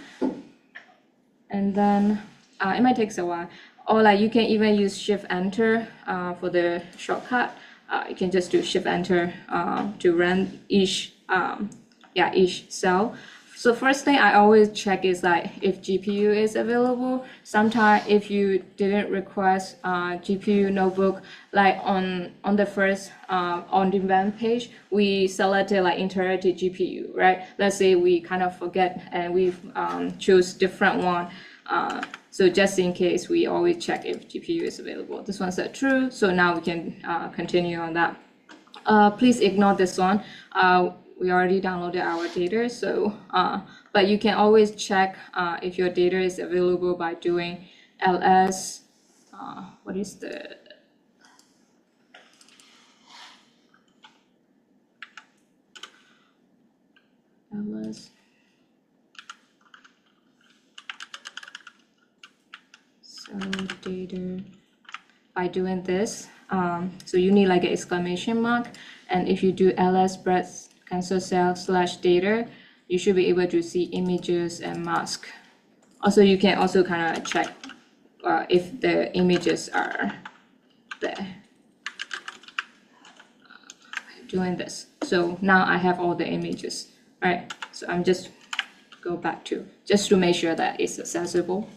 And then it might take a while. or like you can even use Shift Enter for the shortcut. You can just do Shift Enter to run each each cell. So first thing I always check is like if GPU is available. Sometimes if you didn't request GPU notebook, like on the first on-demand page, we selected like interactive GPU, right? Let's say we kind of forget and we choose different one. So just in case, we always check if GPU is available. This one said true, so now we can continue on that. Please ignore this one. We already downloaded our data, so but you can always check if your data is available by doing ls. What is the ls? So data by doing this. So you need like an exclamation mark, and if you do ls breadth cancel cell / data, you should be able to see images and mask. Also, you can also kind of check if the images are there. Doing this. So now I have all the images, right? So I'm just go back to just to make sure that it's accessible.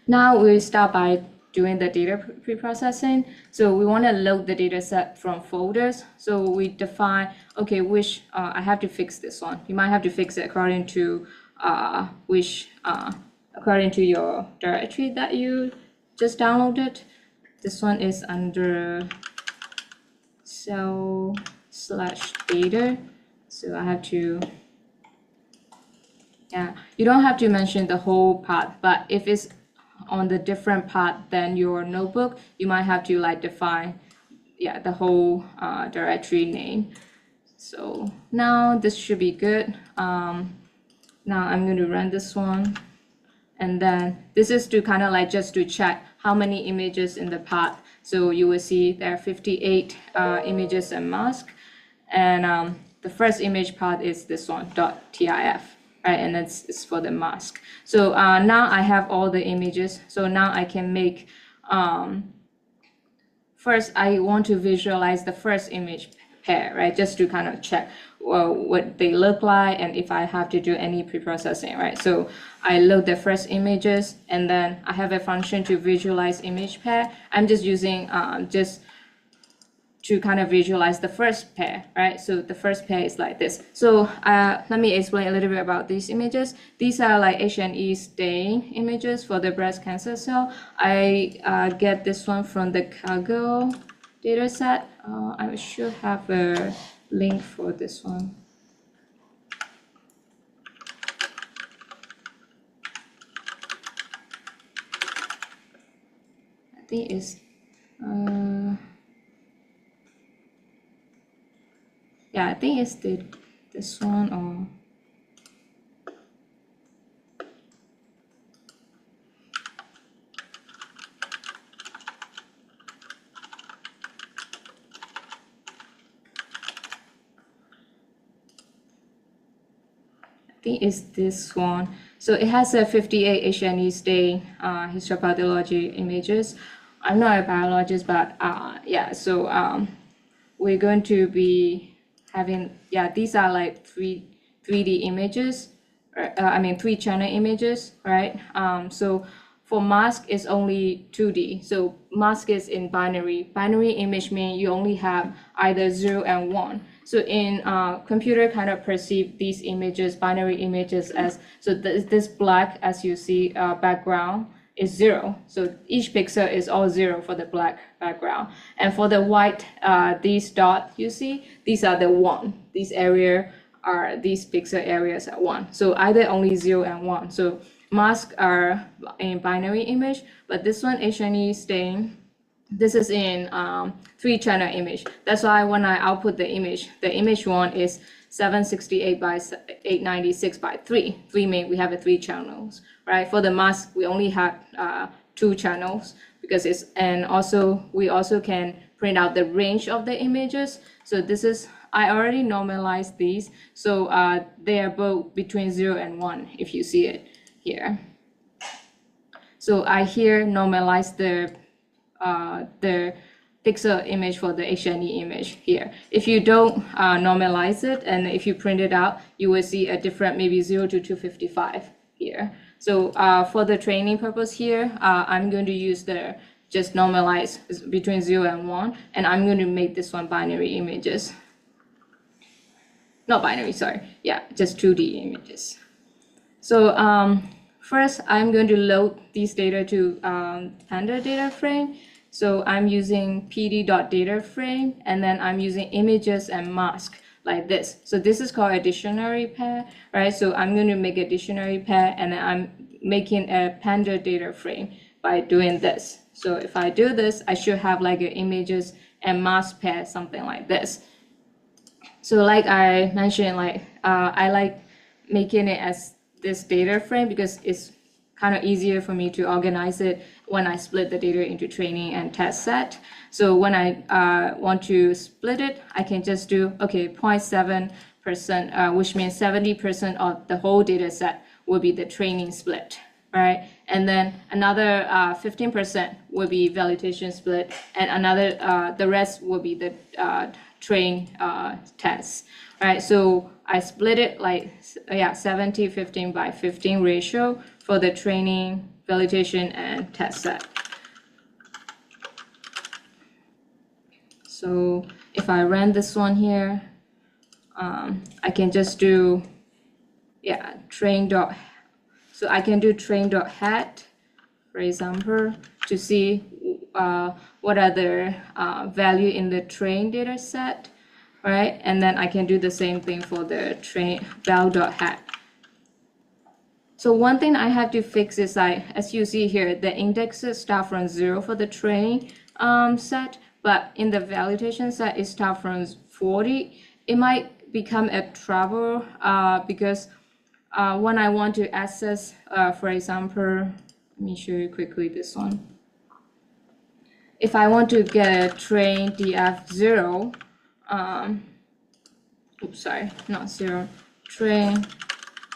Now we start by doing the data preprocessing. So we want to load the data set from folders. So we define, okay, which I have to fix this one. You might have to fix it according to according to your directory that you just downloaded. This one is under cell / data. So I have to, you don't have to mention the whole path, but if it's on the different path than your notebook, you might have to like define the whole directory name. So now this should be good. Now I'm going to run this one, and then this is to kind of like just to check how many images in the path. So you will see there are 58 images and mask, and the first image path is this one .tif. Right, and it's for the mask. So now I have all the images. So now I can make, first I want to visualize the first image pair, right? Just to kind of check what they look like and if I have to do any preprocessing, right? So I load the first images, and then I have a function to visualize image pair. I'm just using just to kind of visualize the first pair, right? So the first pair is like this. So let me explain a little bit about these images. These are like H&E stain images for the breast cancer cell. I get this one from the CUDA dataset. I should have a link for this one. I think it's I think it's this one, or I think it's this one. So it has a 58 H&E stain histopathology images. I'm not a biologist, but so we're going to be having, these are like 3D images, I mean 3-channel images, right? So for mask is only 2D. So mask is in binary. Binary image means you only have either 0 and 1. So in computer kind of perceive these images, binary images, as, so this black, as you see, background is 0. So each pixel is all 0 for the black background. And for the white, these dots you see, these are the 1. These area are these pixel areas at 1. So either only 0 and 1. So masks are in binary image, but this one H&E stain, this is in 3-channel image. That's why when I output the image one is 768 by 896 by 3. 3 means we have 3 channels, right? For the mask, we only have 2 channels because it's, and also we also can print out the range of the images. So this is, I already normalized these. So they are both between 0 and 1 if you see it here. So I here normalize the pixel image for the H&E image here. If you don't normalize it, and if you print it out, you will see a different maybe 0 to 255 here. So for the training purpose here, I'm going to use the just normalize between 0 and 1, and I'm going to make this one binary images. Not binary, sorry. Yeah, just 2D images. So first, I'm going to load these data to Panda data frame. So I'm using pd.dataframe, and then I'm using images and mask like this. So this is called a dictionary pair, right? So I'm going to make a dictionary pair, and then I'm making a Panda data frame by doing this. So if I do this, I should have like an images and mask pair, something like this. So like I mentioned, like I like making it as this data frame because it's kind of easier for me to organize it when I split the data into training and test set. So when I want to split it, I can just do, okay, 0.7%, which means 70% of the whole data set will be the training split, right? And then another 15% will be validation split, and another, the rest will be the train tests, right? So I split it like, yeah, 70, 15 by 15 ratio for the training, validation, and test set. So if I run this one here, I can just do, yeah, so I can do train.hat, for example, to see what are the value in the train data set, right? And then I can do the same thing for the train val.hat. So one thing I have to fix is as you see here, the indexes start from 0 for the training set, but in the validation set, it starts from 40. It might become a trouble because when I want to access, for example, let me show you quickly this one. If I want to get a train df0, oops, sorry, not 0, train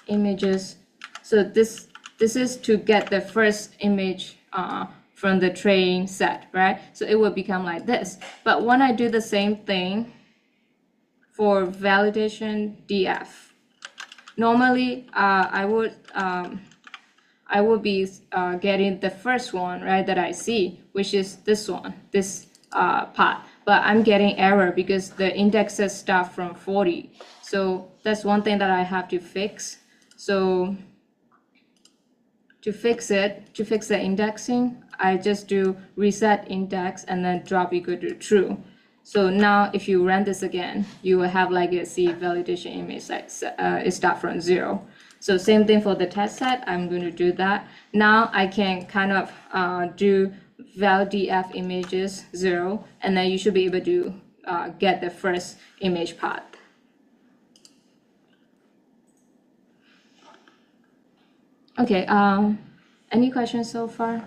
images. So this is to get the first image from the train set, right? So it will become like this. But when I do the same thing for validation df, normally I would be getting the first one, right, that I see, which is this one, this part. But I'm getting error because the indexes start from 40. So that's one thing that I have to fix. So to fix the indexing, I just do reset index and then drop equal to true. So now if you run this again, you will have like a C validation image it start from 0. So same thing for the test set, I'm going to do that. Now I can kind of do val df images 0, and then you should be able to get the first image path. Okay, any questions so far?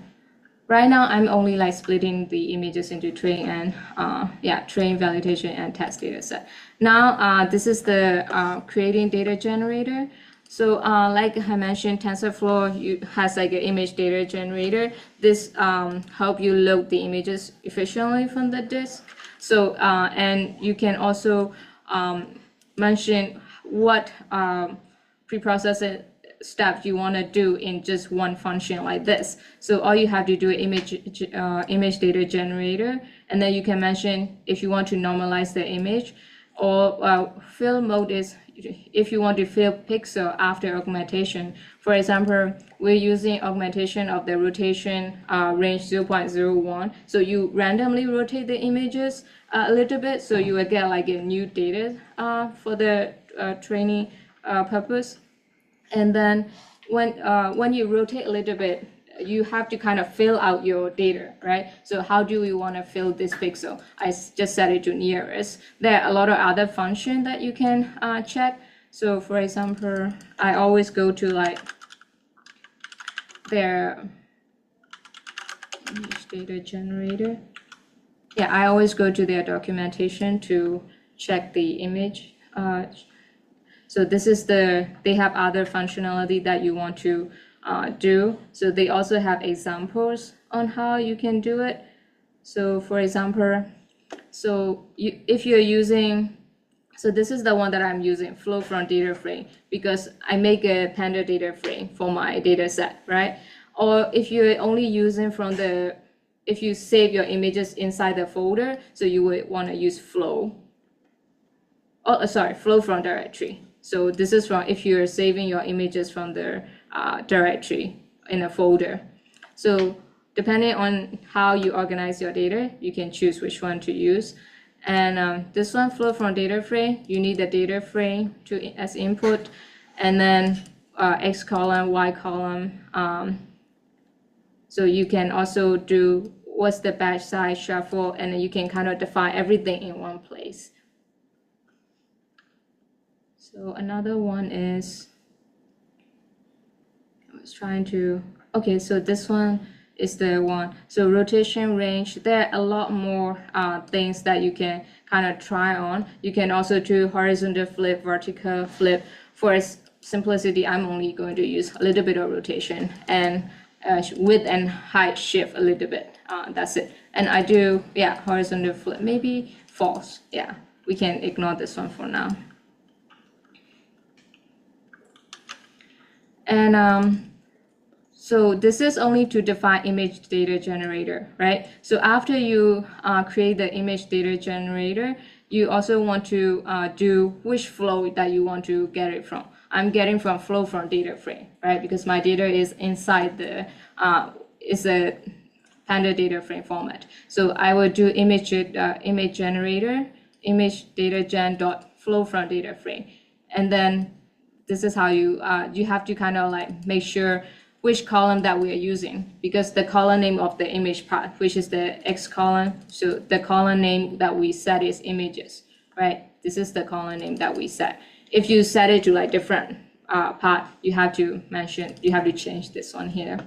Right now, I'm only like splitting the images into train and train, validation, and test data set. Now, this is the creating data generator. So like I mentioned, TensorFlow has like an image data generator. This help you load the images efficiently from the disk. So and you can also mention what preprocessing steps you want to do in just one function like this. So all you have to do is image data generator, and then you can mention if you want to normalize the image, or fill mode is if you want to fill pixel after augmentation. For example, we're using augmentation of the rotation range 0.01. So you randomly rotate the images a little bit, so you will get like a new data for the training purpose. And then when you rotate a little bit, you have to kind of fill out your data, right? So how do we want to fill this pixel? I just set it to nearest. There are a lot of other functions that you can check. So for example, I always go to like their image data generator. Yeah, I always go to their documentation to check the image. So this is they have other functionality that you want to do. So they also have examples on how you can do it. So for example, if you're using, so this is the one that I'm using, flow from data frame, because I make a Panda data frame for my data set, right? Or if you're only using from if you save your images inside the folder, so you would want to use flow. Oh, sorry, flow from directory. So this is from if you're saving your images from the directory in a folder. So depending on how you organize your data, you can choose which one to use. And this one, flow from data frame, you need the data frame as input, and then X column, Y column. So you can also do what's the batch size, shuffle, and then you can kind of define everything in one place. So another one is, I was trying to, okay, so this one is the one. So rotation range, there are a lot more things that you can kind of try on. You can also do horizontal flip, vertical flip. For simplicity, I'm only going to use a little bit of rotation and width and height shift a little bit. That's it. And I do, yeah, horizontal flip, maybe false. Yeah, we can ignore this one for now. And so this is only to define image data generator, right? So after you create the image data generator, you also want to do which flow that you want to get it from. I'm getting from flow from data frame, right? Because my data is inside the, is a Panda data frame format. So I will do image generator, image data gen dot flow from data frame. And then this is how you have to kind of like make sure which column that we are using, because the column name of the image part, which is the X column, so the column name that we set is images, right? This is the column name that we set. If you set it to like different part, you have to change this one here.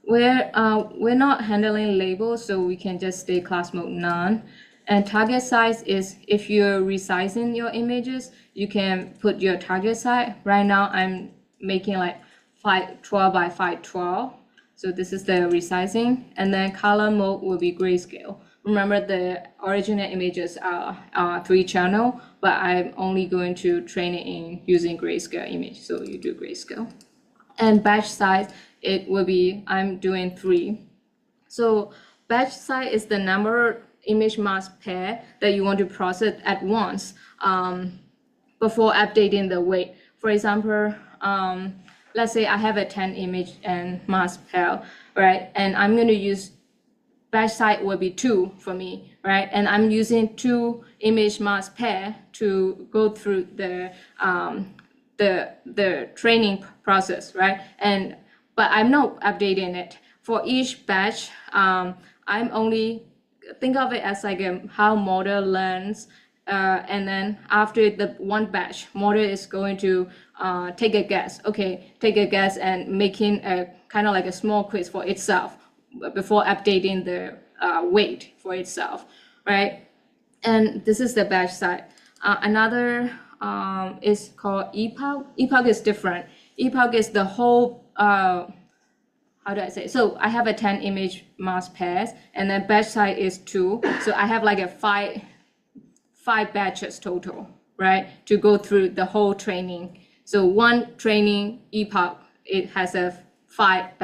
We're not handling labels, so we can just stay class mode none. And target size is if you're resizing your images, you can put your target size. Right now, I'm making like 512 by 512. So this is the resizing. And then color mode will be grayscale. Remember, the original images are 3 channel, but I'm only going to train it in using grayscale image. So you do grayscale. And batch size, it will be, I'm doing 3. So batch size is the number image mask pair that you want to process at once before updating the weight. For example, let's say I have a 10 image and mask pair, right? And I'm going to use batch size will be 2 for me, right? And I'm using 2 image mask pair to go through the training process, right? But I'm not updating it. For each batch, I'm only, think of it as like how model learns, and then after the one batch, model is going to take a guess. Okay, take a guess and making a kind of like a small quiz for itself before updating the weight for itself, right? And this is the batch size. Another is called epoch. Epoch is different. Epoch is the whole, how do I say? So I have a 10 image mask pairs, and then batch size is 2. So I have like a 5 batches total, right? To go through the whole training. So one training epoch, it has a 5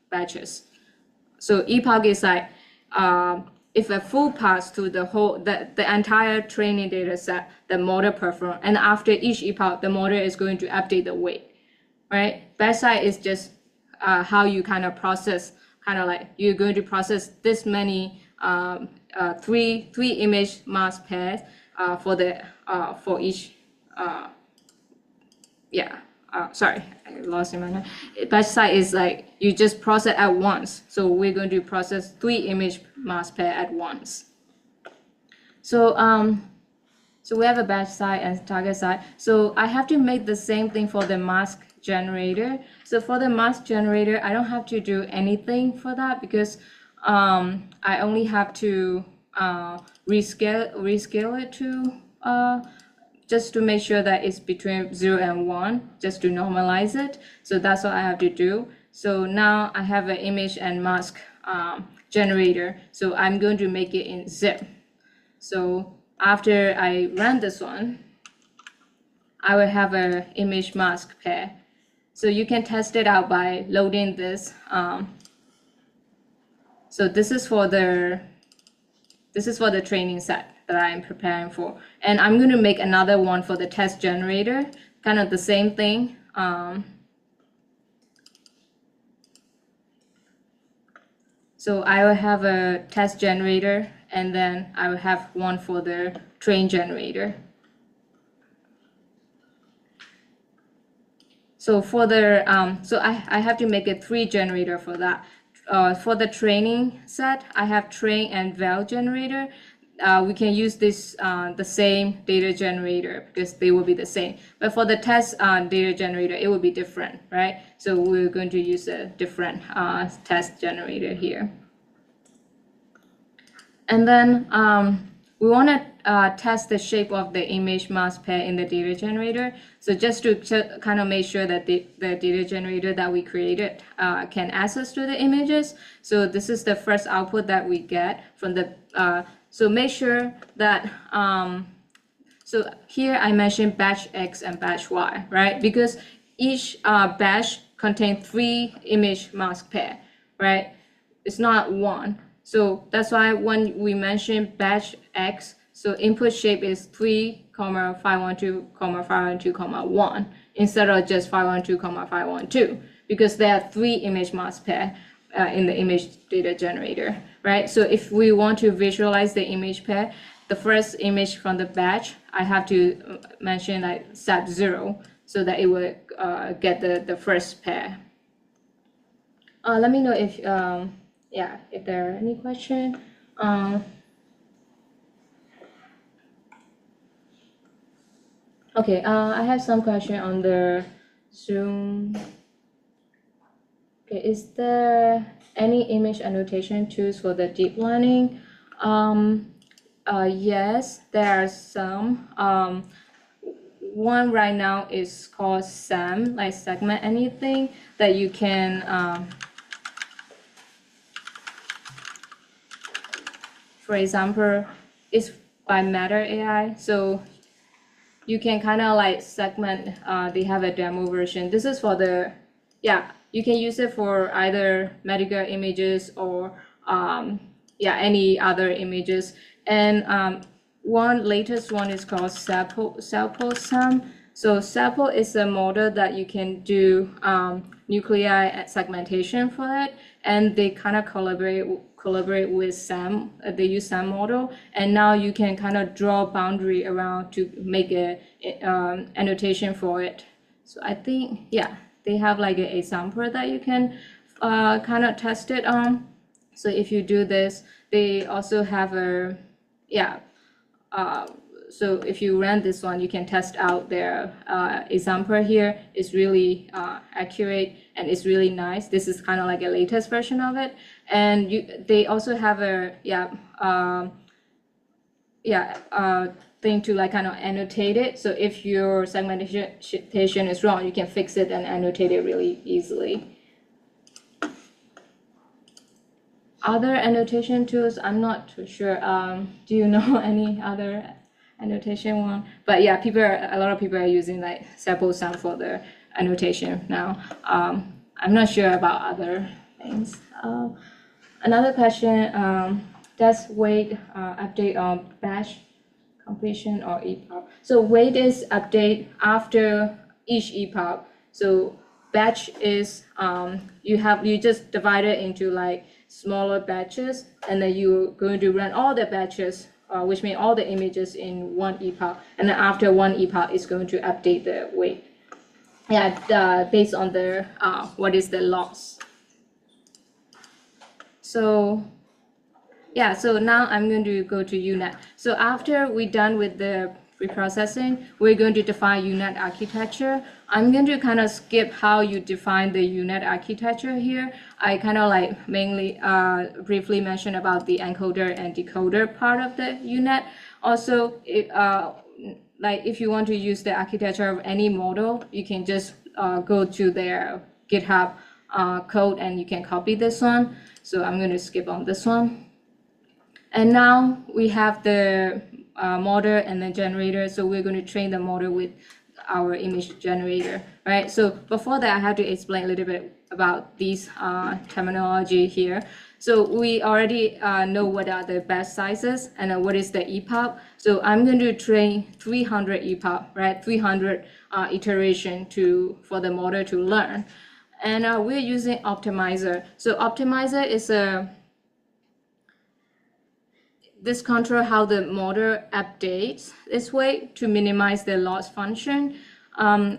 batches. So epoch is like, if a full pass to the whole, the entire training data set, the model perform, and after each epoch, the model is going to update the weight, right? Batch size is just how you kind of process, kind of like you're going to process this many three image mask pairs for each sorry, I lost in my mind. Batch size is like you just process at once. So we're going to process 3 image mask pair at once. So so we have a batch size and target size. So I have to make the same thing for the mask generator. So for the mask generator, I don't have to do anything for that because I only have to rescale it to just to make sure that it's between 0 and 1, just to normalize it. So that's what I have to do. So now I have an image and mask generator. So I'm going to make it in zip. So after I run this one, I will have an image mask pair. So you can test it out by loading this. So this is for the training set that I'm preparing for. And I'm going to make another one for the test generator, kind of the same thing. So I will have a test generator, and then I will have one for the train generator. So for the I have to make a 3 generator for that. For the training set, I have train and val generator. We can use this the same data generator because they will be the same. But for the test data generator, it will be different, right? So we're going to use a different test generator here. And then we want to test the shape of the image mask pair in the data generator. So just to kind of make sure that the data generator that we created can access to the images. So this is the first output that we get from the, so make sure that, so here I mentioned batch X and batch Y, right? Because each batch contains 3 image mask pair, right? It's not 1. So that's why when we mention batch X, so input shape is 3, 512, 512, 1 instead of just 512, 512, because there are 3 image mask pair in the image data generator, right? So if we want to visualize the image pair, the first image from the batch, I have to mention like set 0 so that it will get the first pair. Let me know if if there are any questions. Okay, I have some question on the Zoom. Okay, is there any image annotation tools for the deep learning? Yes, there are some. One right now is called SAM, like segment anything, that you can, for example, it's by Matter AI. So you can kind of like segment, they have a demo version. This is for the, you can use it for either medical images or any other images. And one latest one is called SAPL. So SAPL is a model that you can do nuclei segmentation for it, and they kind of collaborate with SAM. They use SAM model, and now you can kind of draw boundary around to make a annotation for it. So I think they have like a sample that you can kind of test it on. So if you do this, they also have a so if you run this one, you can test out their example here. It's really accurate and it's really nice. This is kind of like a latest version of it. And they also have a thing to like kind of annotate it. So if your segmentation is wrong, you can fix it and annotate it really easily. Other annotation tools, I'm not too sure. Do you know any other annotation one? But yeah, a lot of people are using like SAM for their annotation now. I'm not sure about other things. Another question, does wait update on batch completion or epoch? So wait is update after each epoch. So batch is you just divide it into like smaller batches, and then you're going to run all the batches, which means all the images in one epoch, and then after one epoch, it's going to update the weight. Based on the what is the loss. So so now I'm going to go to UNet. So after we're done with the preprocessing, we're going to define UNet architecture. I'm going to kind of skip how you define the UNet architecture here. I kind of like mainly briefly mention about the encoder and decoder part of the UNet. Also, like if you want to use the architecture of any model, you can just go to their GitHub code and you can copy this one. So I'm going to skip on this one. And now we have the model and the generator. So we're going to train the model with our image generator, right? So before that, I have to explain a little bit about these terminology here. So we already know what are the batch sizes and what is the epoch. So I'm going to train 300 epoch, right? 300 iteration for the model to learn. And we're using optimizer. So optimizer is this control how the model updates this way to minimize the loss function.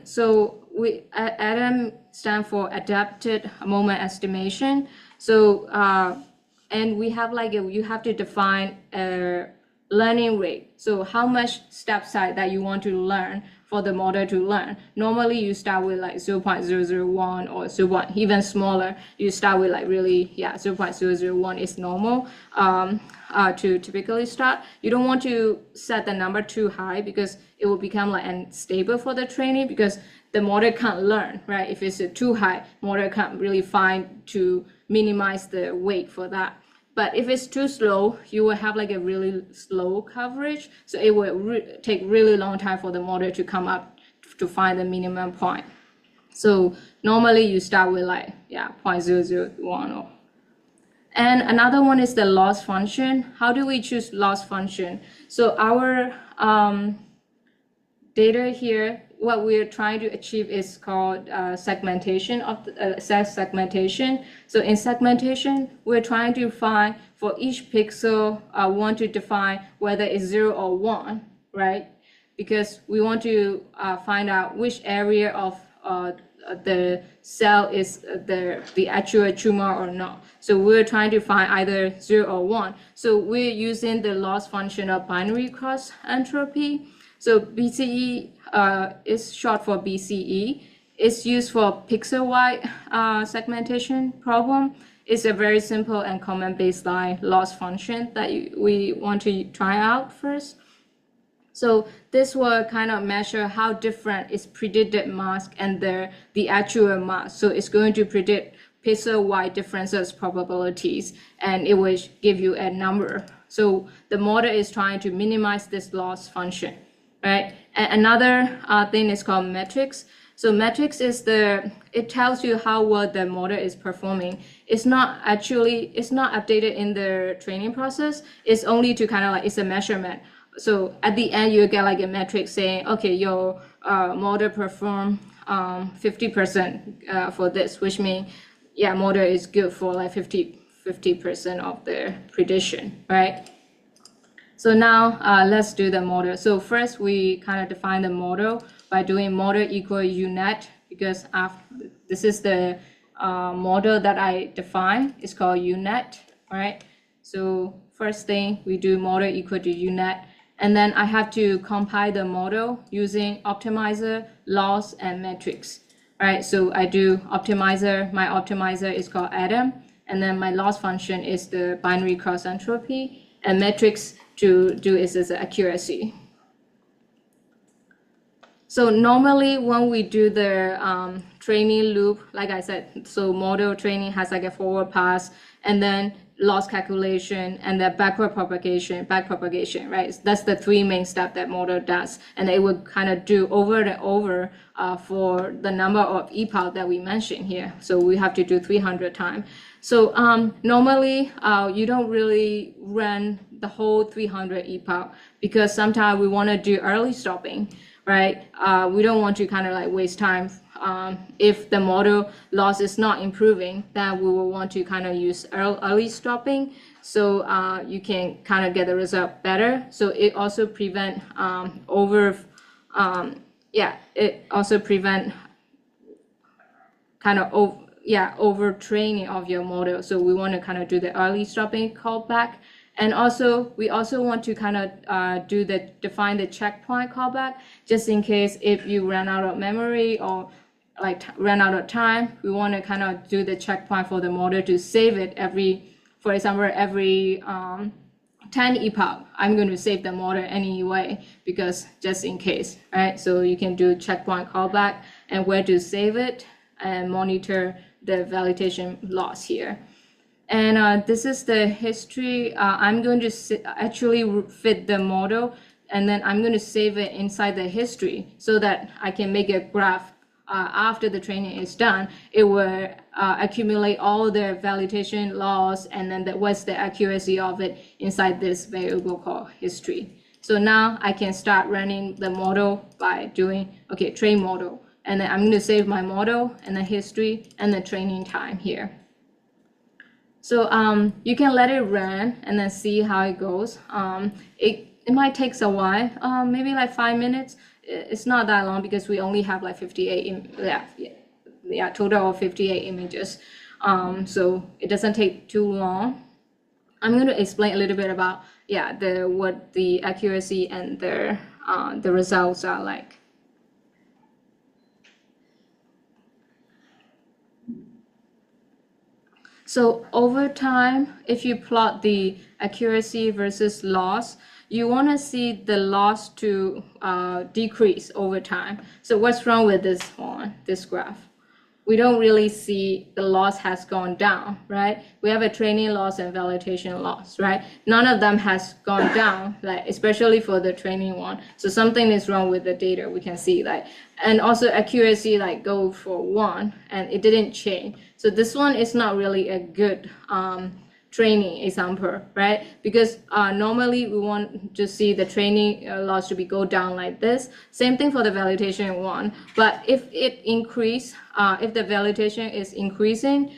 So ADAM stand for adapted moment estimation. So and we have like you have to define a learning rate. So how much step size that you want to learn for the model to learn. Normally you start with like 0.001 or 0. Even smaller. You start with like really 0.001 is normal to typically start. You don't want to set the number too high because it will become like unstable for the training because the model can't learn, right? If it's too high, model can't really find to minimize the weight for that. But if it's too slow, you will have like a really slow coverage. So it will take really long time for the model to come up to find the minimum point. So normally you start with like 0.001. And another one is the loss function. How do we choose loss function? So our data here, what we're trying to achieve is called segmentation of segmentation. So in segmentation, we're trying to find for each pixel, want to define whether it's 0 or 1, right? Because we want to find out which area of the cell is the actual tumor or not. So we're trying to find either 0 or 1. So we're using the loss function of binary cross entropy. So BCE is short for BCE. It's used for pixel-wide segmentation problem. It's a very simple and common baseline loss function that we want to try out first. So this will kind of measure how different is predicted mask and the actual mask. So it's going to predict pixel-wide differences probabilities, and it will give you a number. So the model is trying to minimize this loss function, right? And another thing is called metrics. So metrics is it tells you how well the model is performing. It's not updated in the training process. It's only to kind of like, it's a measurement. So at the end, you get like a metric saying, okay, your model performed 50% for this, which means, model is good for like 50% of the prediction, right? So now let's do the model. So first we kind of define the model by doing model equal unet, because this is the model that I define. It's called unet, right? So first thing we do model equal to unet, and then I have to compile the model using optimizer, loss, and metrics, right? So I do optimizer. My optimizer is called ADAM, and then my loss function is the binary cross entropy, and metrics to do is accuracy. So normally when we do the training loop, like I said, so model training has like a forward pass and then loss calculation and the backward propagation, backpropagation, right? That's the three main steps that model does. And it would kind of do over and over for the number of epoch that we mentioned here. So we have to do 300 times. So normally you don't really run the whole 300 epoch because sometimes we want to do early stopping, right? We don't want to kind of like waste time. If the model loss is not improving, then we will want to kind of use early stopping, so you can kind of get the result better. So it also prevent it also prevent kind of overtraining of your model. So we want to kind of do the early stopping callback. And also, we also want to kind of define the checkpoint callback, just in case if you run out of memory or like run out of time, we want to kind of do the checkpoint for the model to save it for example, every 10 epoch, I'm going to save the model anyway, because just in case, right? So you can do checkpoint callback and where to save it and monitor the validation loss here. And this is the history. I'm going to actually fit the model, and then I'm going to save it inside the history so that I can make a graph after the training is done. It will accumulate all the validation loss, and then what's the accuracy of it inside this variable called history. So now I can start running the model by doing, okay, train model. And then I'm going to save my model and the history and the training time here. So you can let it run and then see how it goes. It might take a while, maybe like 5 minutes. It's not that long because we only have like 58, total of 58 images. So it doesn't take too long. I'm going to explain a little bit about what the accuracy and the results are like. So over time, if you plot the accuracy versus loss, you want to see the loss to decrease over time. So what's wrong with this one, this graph? We don't really see the loss has gone down, right? We have a training loss and validation loss, right? None of them has gone down, like especially for the training one. So something is wrong with the data, we can see that. And also accuracy like go for 1 and it didn't change. So this one is not really a good training example, right? Because normally we want to see the training loss to go down like this. Same thing for the validation one. But if it increase, if the validation is increasing,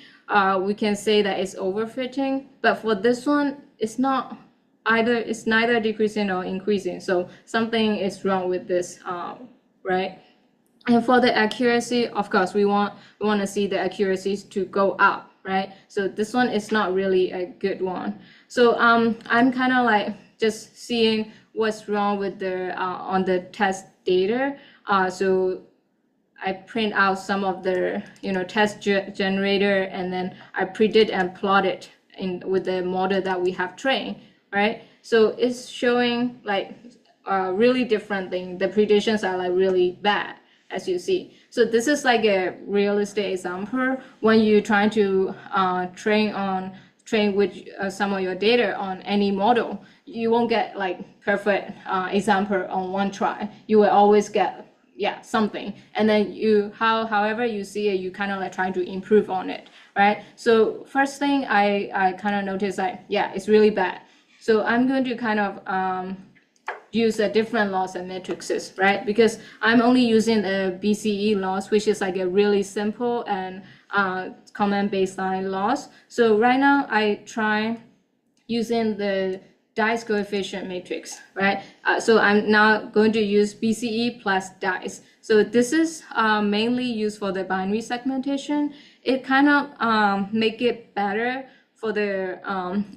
we can say that it's overfitting. But for this one, it's not either. It's neither decreasing or increasing. So something is wrong with this, right? And for the accuracy, of course, we want to see the accuracies to go up, right? So this one is not really a good one. So I'm kind of like just seeing what's wrong with the on the test data. So I print out some of the test generator, and then I predict and plot it in with the model that we have trained, right? So it's showing like really different thing. The predictions are like really bad, as you see. So this is like a realistic example when you're trying to train with some of your data on any model. You won't get like perfect example on one try. You will always get something, and then however you see it, you kind of like trying to improve on it, right? So first thing I kind of noticed like it's really bad. So I'm going to kind of use a different loss and matrices, right? Because I'm only using a BCE loss, which is like a really simple and common baseline loss. So right now I try using the dice coefficient matrix, right? So I'm now going to use BCE plus dice. So this is mainly used for the binary segmentation. It kind of make it better for the,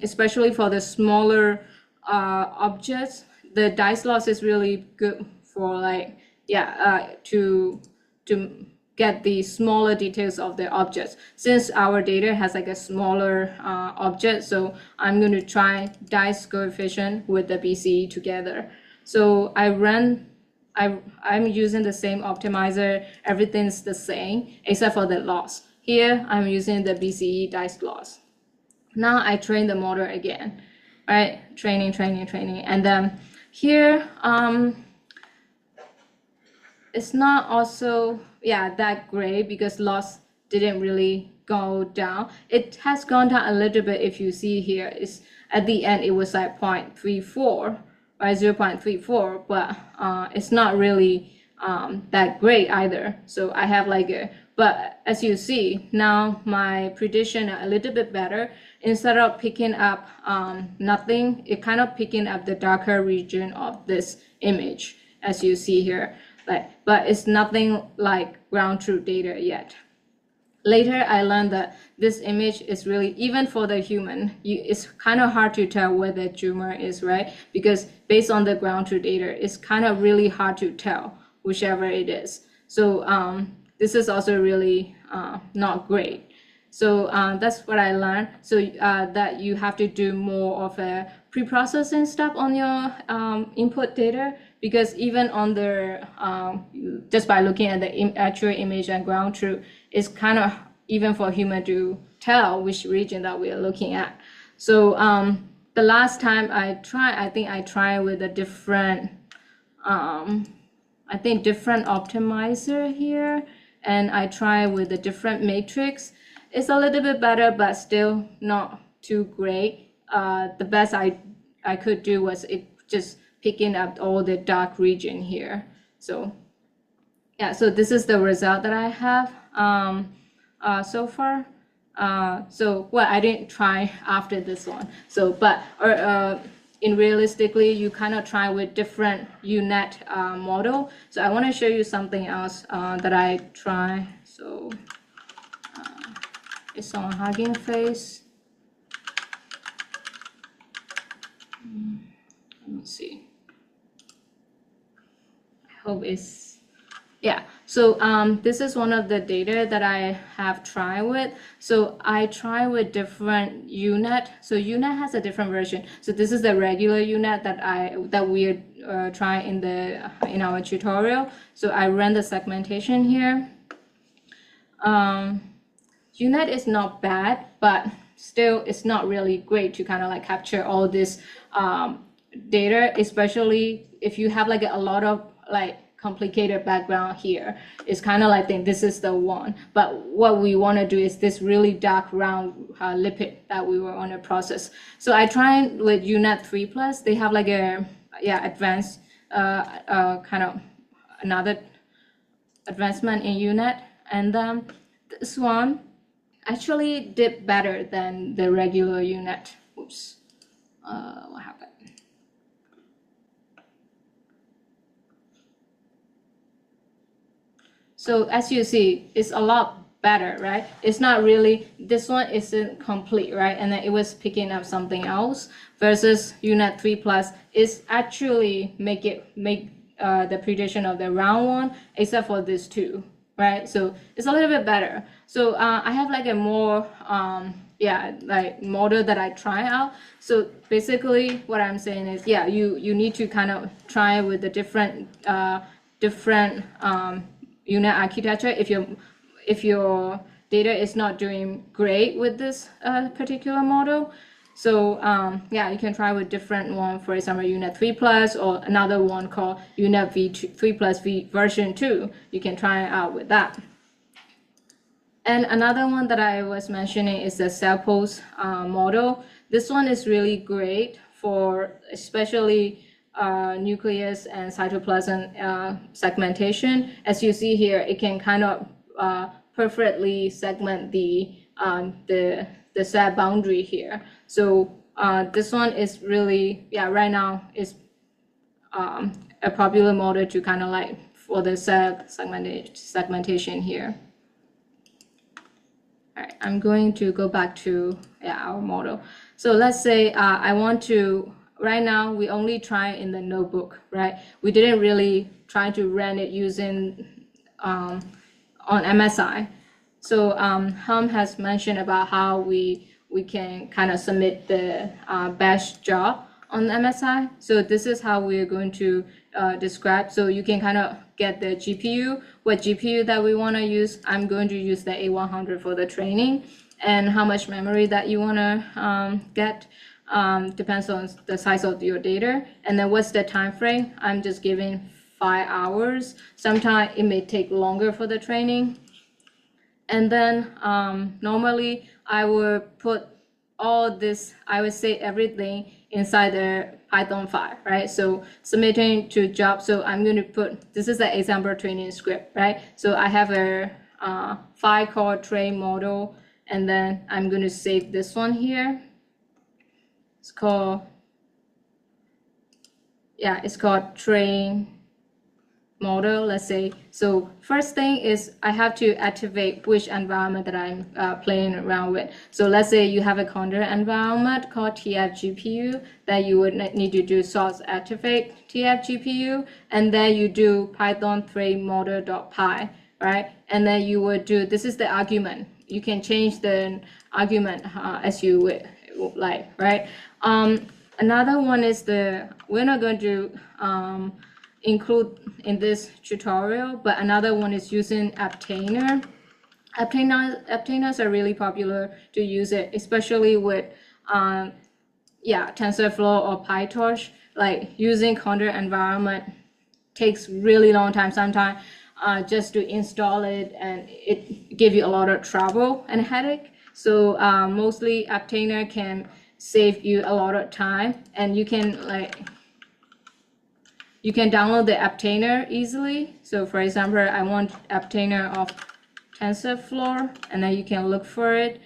especially for the smaller objects. The dice loss is really good for like, to get the smaller details of the objects. Since our data has like a smaller object, so I'm going to try dice coefficient with the BCE together. So I'm using the same optimizer, everything's the same except for the loss. Here I'm using the BCE dice loss. Now I train the model again, right? Training, and then here, it's not also, that great because loss didn't really go down. It has gone down a little bit. If you see here, it's at the end, it was like 0.34, right, 0.34, but it's not really that great either. So I have like but as you see, now my prediction are a little bit better. Instead of picking up nothing, it kind of picking up the darker region of this image, as you see here. But it's nothing like ground truth data yet. Later, I learned that this image is really, even for the human, it's kind of hard to tell where the tumor is, right? Because based on the ground truth data, it's kind of really hard to tell whichever it is. So this is also really not great. So that's what I learned. So that you have to do more of a pre-processing step on your input data, because even on the just by looking at the actual image and ground truth, it's kind of even for human to tell which region that we are looking at. So the last time I think I tried with a different different optimizer here, and I try with a different matrix. It's a little bit better, but still not too great. The best I could do was it just picking up all the dark region here. So yeah, so this is the result that I have so far. So well, I didn't try after this one. So but in realistically, you kind of try with different UNet model. So I want to show you something else that I try. So it's on Hugging Face. Let me see. I hope it's, yeah. So this is one of the data that I have tried with. So I try with different UNet. So UNet has a different version. So this is the regular UNet that we are trying in our tutorial. So I ran the segmentation here. UNet is not bad, but still it's not really great to kind of like capture all this data, especially if you have like a lot of like complicated background here. It's kind of like think this is the one, but what we want to do is this really dark round lipid that we want to process. So I tried with UNet 3+. They have like a advanced kind of another advancement in UNet, and this one actually did better than the regular UNet. Oops, what happened? So as you see, it's a lot better, right? It's not really, this one isn't complete, right? And then it was picking up something else versus UNet 3+ is actually make the prediction of the round one, except for this two, right? So it's a little bit better. So I have like a more, like model that I try out. So basically what I'm saying is, yeah, you need to kind of try with the different UNet architecture if your data is not doing great with this particular model. So yeah, you can try with different one, for example, UNet 3+, or another one called UNet 3+V version 2. You can try it out with that. And another one that I was mentioning is the cell pulse model. This one is really great for especially nucleus and cytoplasm segmentation. As you see here, it can kind of perfectly segment the cell boundary here. So this one is really, right now is a popular model to kind of like for the cell segmentation here. All right, I'm going to go back to our model. So let's say I want to, right now we only try in the notebook, right? We didn't really try to run it using on MSI. So Helm has mentioned about how we can kind of submit the batch job on MSI. So this is how we're going to describe. So you can kind of get the GPU, what GPU that we want to use. I'm going to use the A100 for the training, and how much memory that you want to get depends on the size of your data. And then what's the time frame? I'm just giving 5 hours. Sometimes it may take longer for the training. And then normally I will put all this, I would say everything inside the Python file, right? So submitting to job. So I'm going to put, this is the example training script, right? So I have a file called train model, and then I'm going to save this one here. It's called, it's called train model, let's say. So first thing is I have to activate which environment that I'm playing around with. So let's say you have a Conda environment called TF-GPU that you would need to do source activate TF-GPU, and then you do Python thread model.py, right? And then you would do, this is the argument you can change the argument as you would like, right? Another one is we're not going to include in this tutorial, but another one is using obtainer. Obtainers are really popular to use it, especially with TensorFlow or PyTorch. Like using Conda environment takes really long time sometimes just to install it, and it give you a lot of trouble and headache. So mostly obtainer can save you a lot of time, and you can download the obtainer easily. So for example, I want obtainer of TensorFlow, and then you can look for it.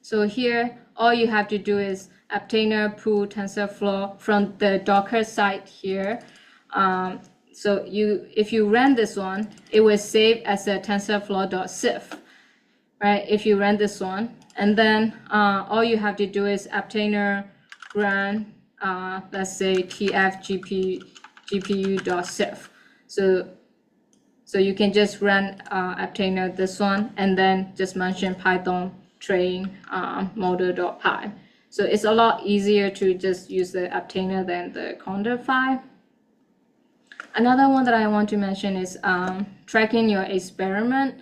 So here, all you have to do is obtainer pull TensorFlow from the Docker site here. So if you run this one, it will save as a TensorFlow.cif, right? If you run this one, and then all you have to do is obtainer run, let's say tf gpu.cif. So you can just run obtainer this one, and then just mention Python train model.py. So it's a lot easier to just use the obtainer than the Conda file. Another one that I want to mention is tracking your experiment.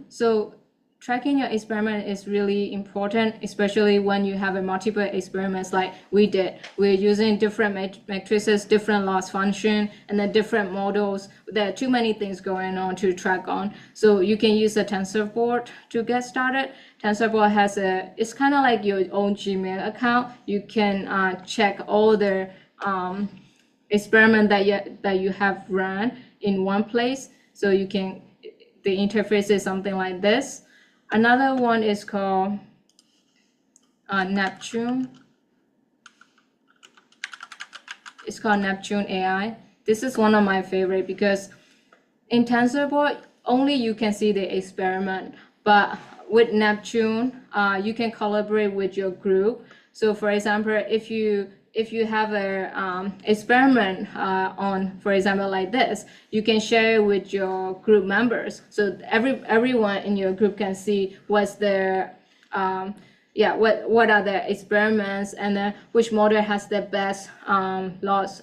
So tracking your experiment is really important, especially when you have a multiple experiments like we did. We're using different matrices, different loss function, and then different models. There are too many things going on to track on. So you can use a TensorBoard to get started. TensorBoard it's kind of like your own Gmail account. You can check all the experiment that you have run in one place. So the interface is something like this. Another one is called Neptune. It's called Neptune AI. This is one of my favorite because in TensorBoard, only you can see the experiment, but with Neptune, you can collaborate with your group. So for example, if you have a experiment on, for example, like this, you can share it with your group members. So everyone in your group can see what's their what are the experiments, and then which model has the best has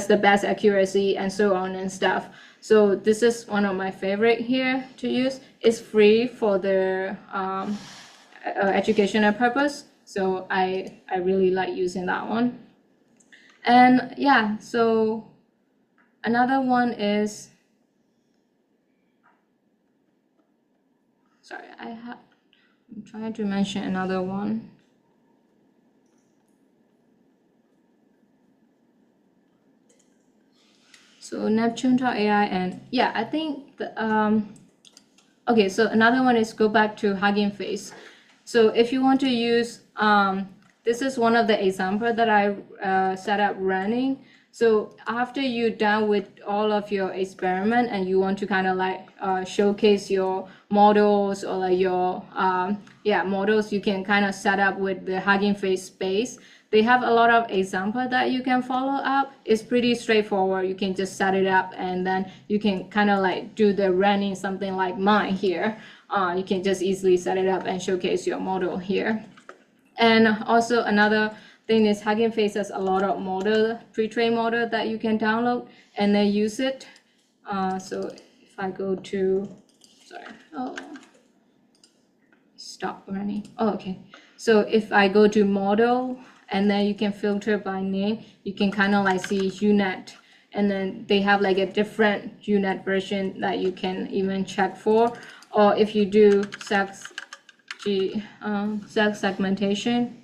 the best accuracy, and so on and stuff. So this is one of my favorite here to use. It's free for the educational purpose. So I really like using that one. And yeah, so another one is, sorry, I'm trying to mention another one. So Neptune.ai, and yeah, I think okay, so another one is go back to Hugging Face. So if you want to use, this is one of the examples that I set up running. So after you're done with all of your experiment and you want to kind of like showcase your models or like your models, you can kind of set up with the Hugging Face space. They have a lot of examples that you can follow up. It's pretty straightforward. You can just set it up, and then you can kind of like do the running, something like mine here. You can just easily set it up and showcase your model here. And also another thing is Hugging Face has a lot of pre-trained model that you can download and then use it. So if I go to, stop running. Oh, okay. So if I go to model, and then you can filter by name, you can kind of like see UNet, and then they have like a different UNet version that you can even check for. Or if you do sex segmentation,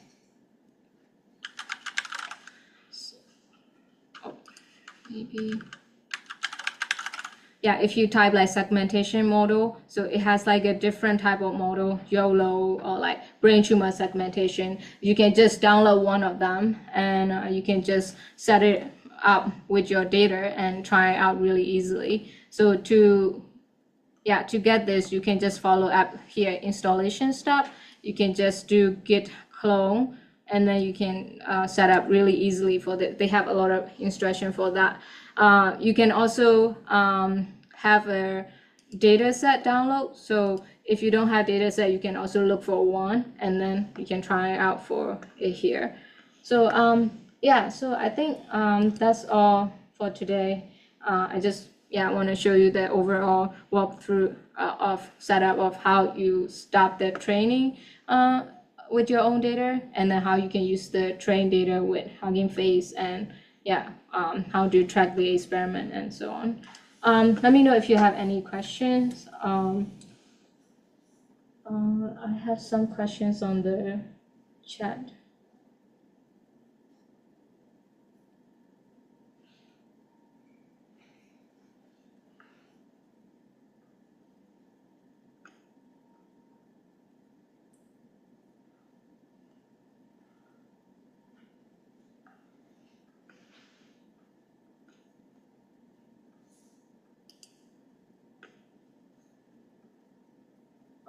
if you type like segmentation model, so it has like a different type of model, YOLO or like brain tumor segmentation. You can just download one of them, and you can just set it up with your data and try it out really easily. So to get this, you can just follow up here, installation step, you can just do git clone, and then you can set up really easily for that. They have a lot of instruction for that. You can also have a data set download. So if you don't have data set, you can also look for one, and then you can try it out for it here. So yeah, so I think that's all for today. I just want to show you the overall walkthrough of setup of how you start the training with your own data, and then how you can use the trained data with Hugging Face, and how to track the experiment and so on. Let me know if you have any questions. I have some questions on the chat.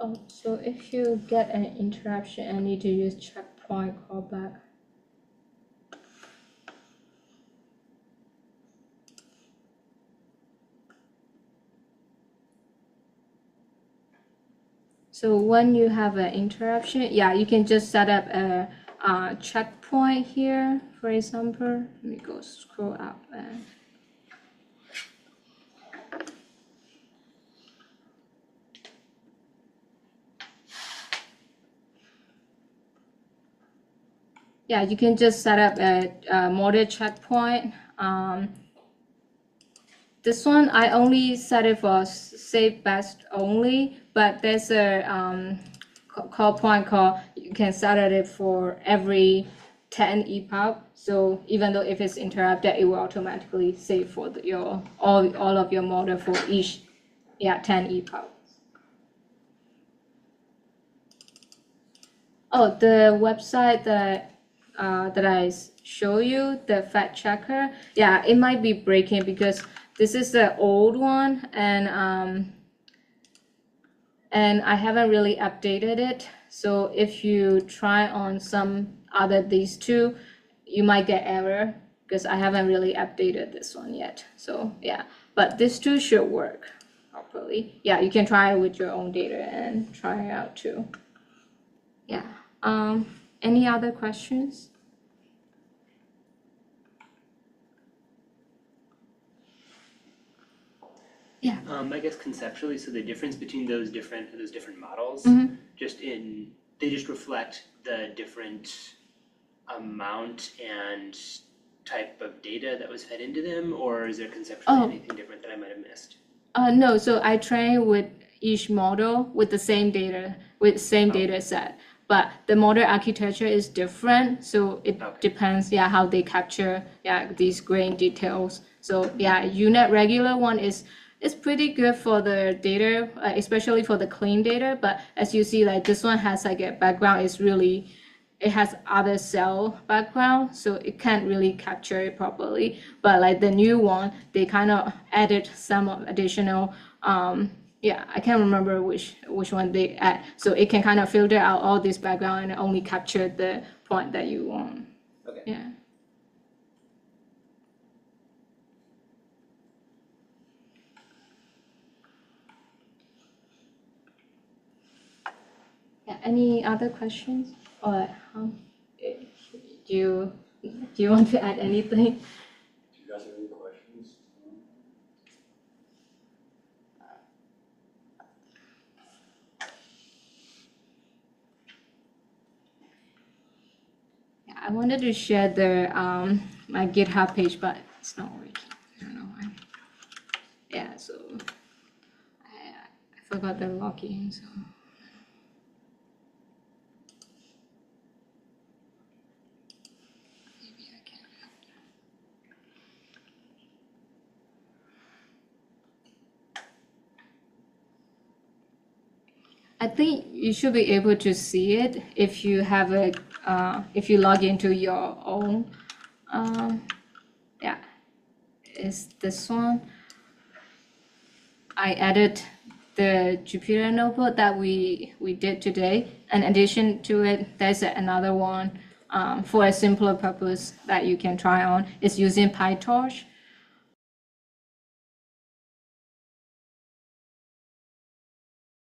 Oh, so if you get an interruption, I need to use checkpoint callback. So when you have an interruption, you can just set up a checkpoint here, for example. Let me go scroll up and you can just set up a model checkpoint. This one, I only set it for save best only, but there's a call point called, you can set it for every 10 epoch. So even though if it's interrupted, it will automatically save for your all of your model for each 10 epochs. Oh, the website that I show you, the fact checker, it might be breaking because this is the old one, and I haven't really updated it. So if you try on some other these two, you might get error because I haven't really updated this one yet. So but these two should work properly. You can try it with your own data and try it out too. Any other questions?
I guess conceptually, so the difference between those different models, they just reflect the different amount and type of data that was fed into them, or is there conceptually anything different that I might have missed?
No, so I train with each model with the same data, with same data set, but the model architecture is different, so it depends, how they capture, these grain details. So UNet regular one is pretty good for the data, especially for the clean data. But as you see, like this one has like a background, it has other cell background, so it can't really capture it properly. But like the new one, they kind of added some additional, I can't remember which one they add. So it can kind of filter out all this background and only capture the point that you want.
Okay.
Any other questions? Or do you want to add anything?
Do you guys have any questions?
I wanted to share the my GitHub page, but it's not working. I don't know why. So I forgot the login. So. I think you should be able to see it if you have if you log into your own. It's this one. I added the Jupyter Notebook that we did today. In addition to it, there's another one for a simpler purpose that you can try on. It's using PyTorch.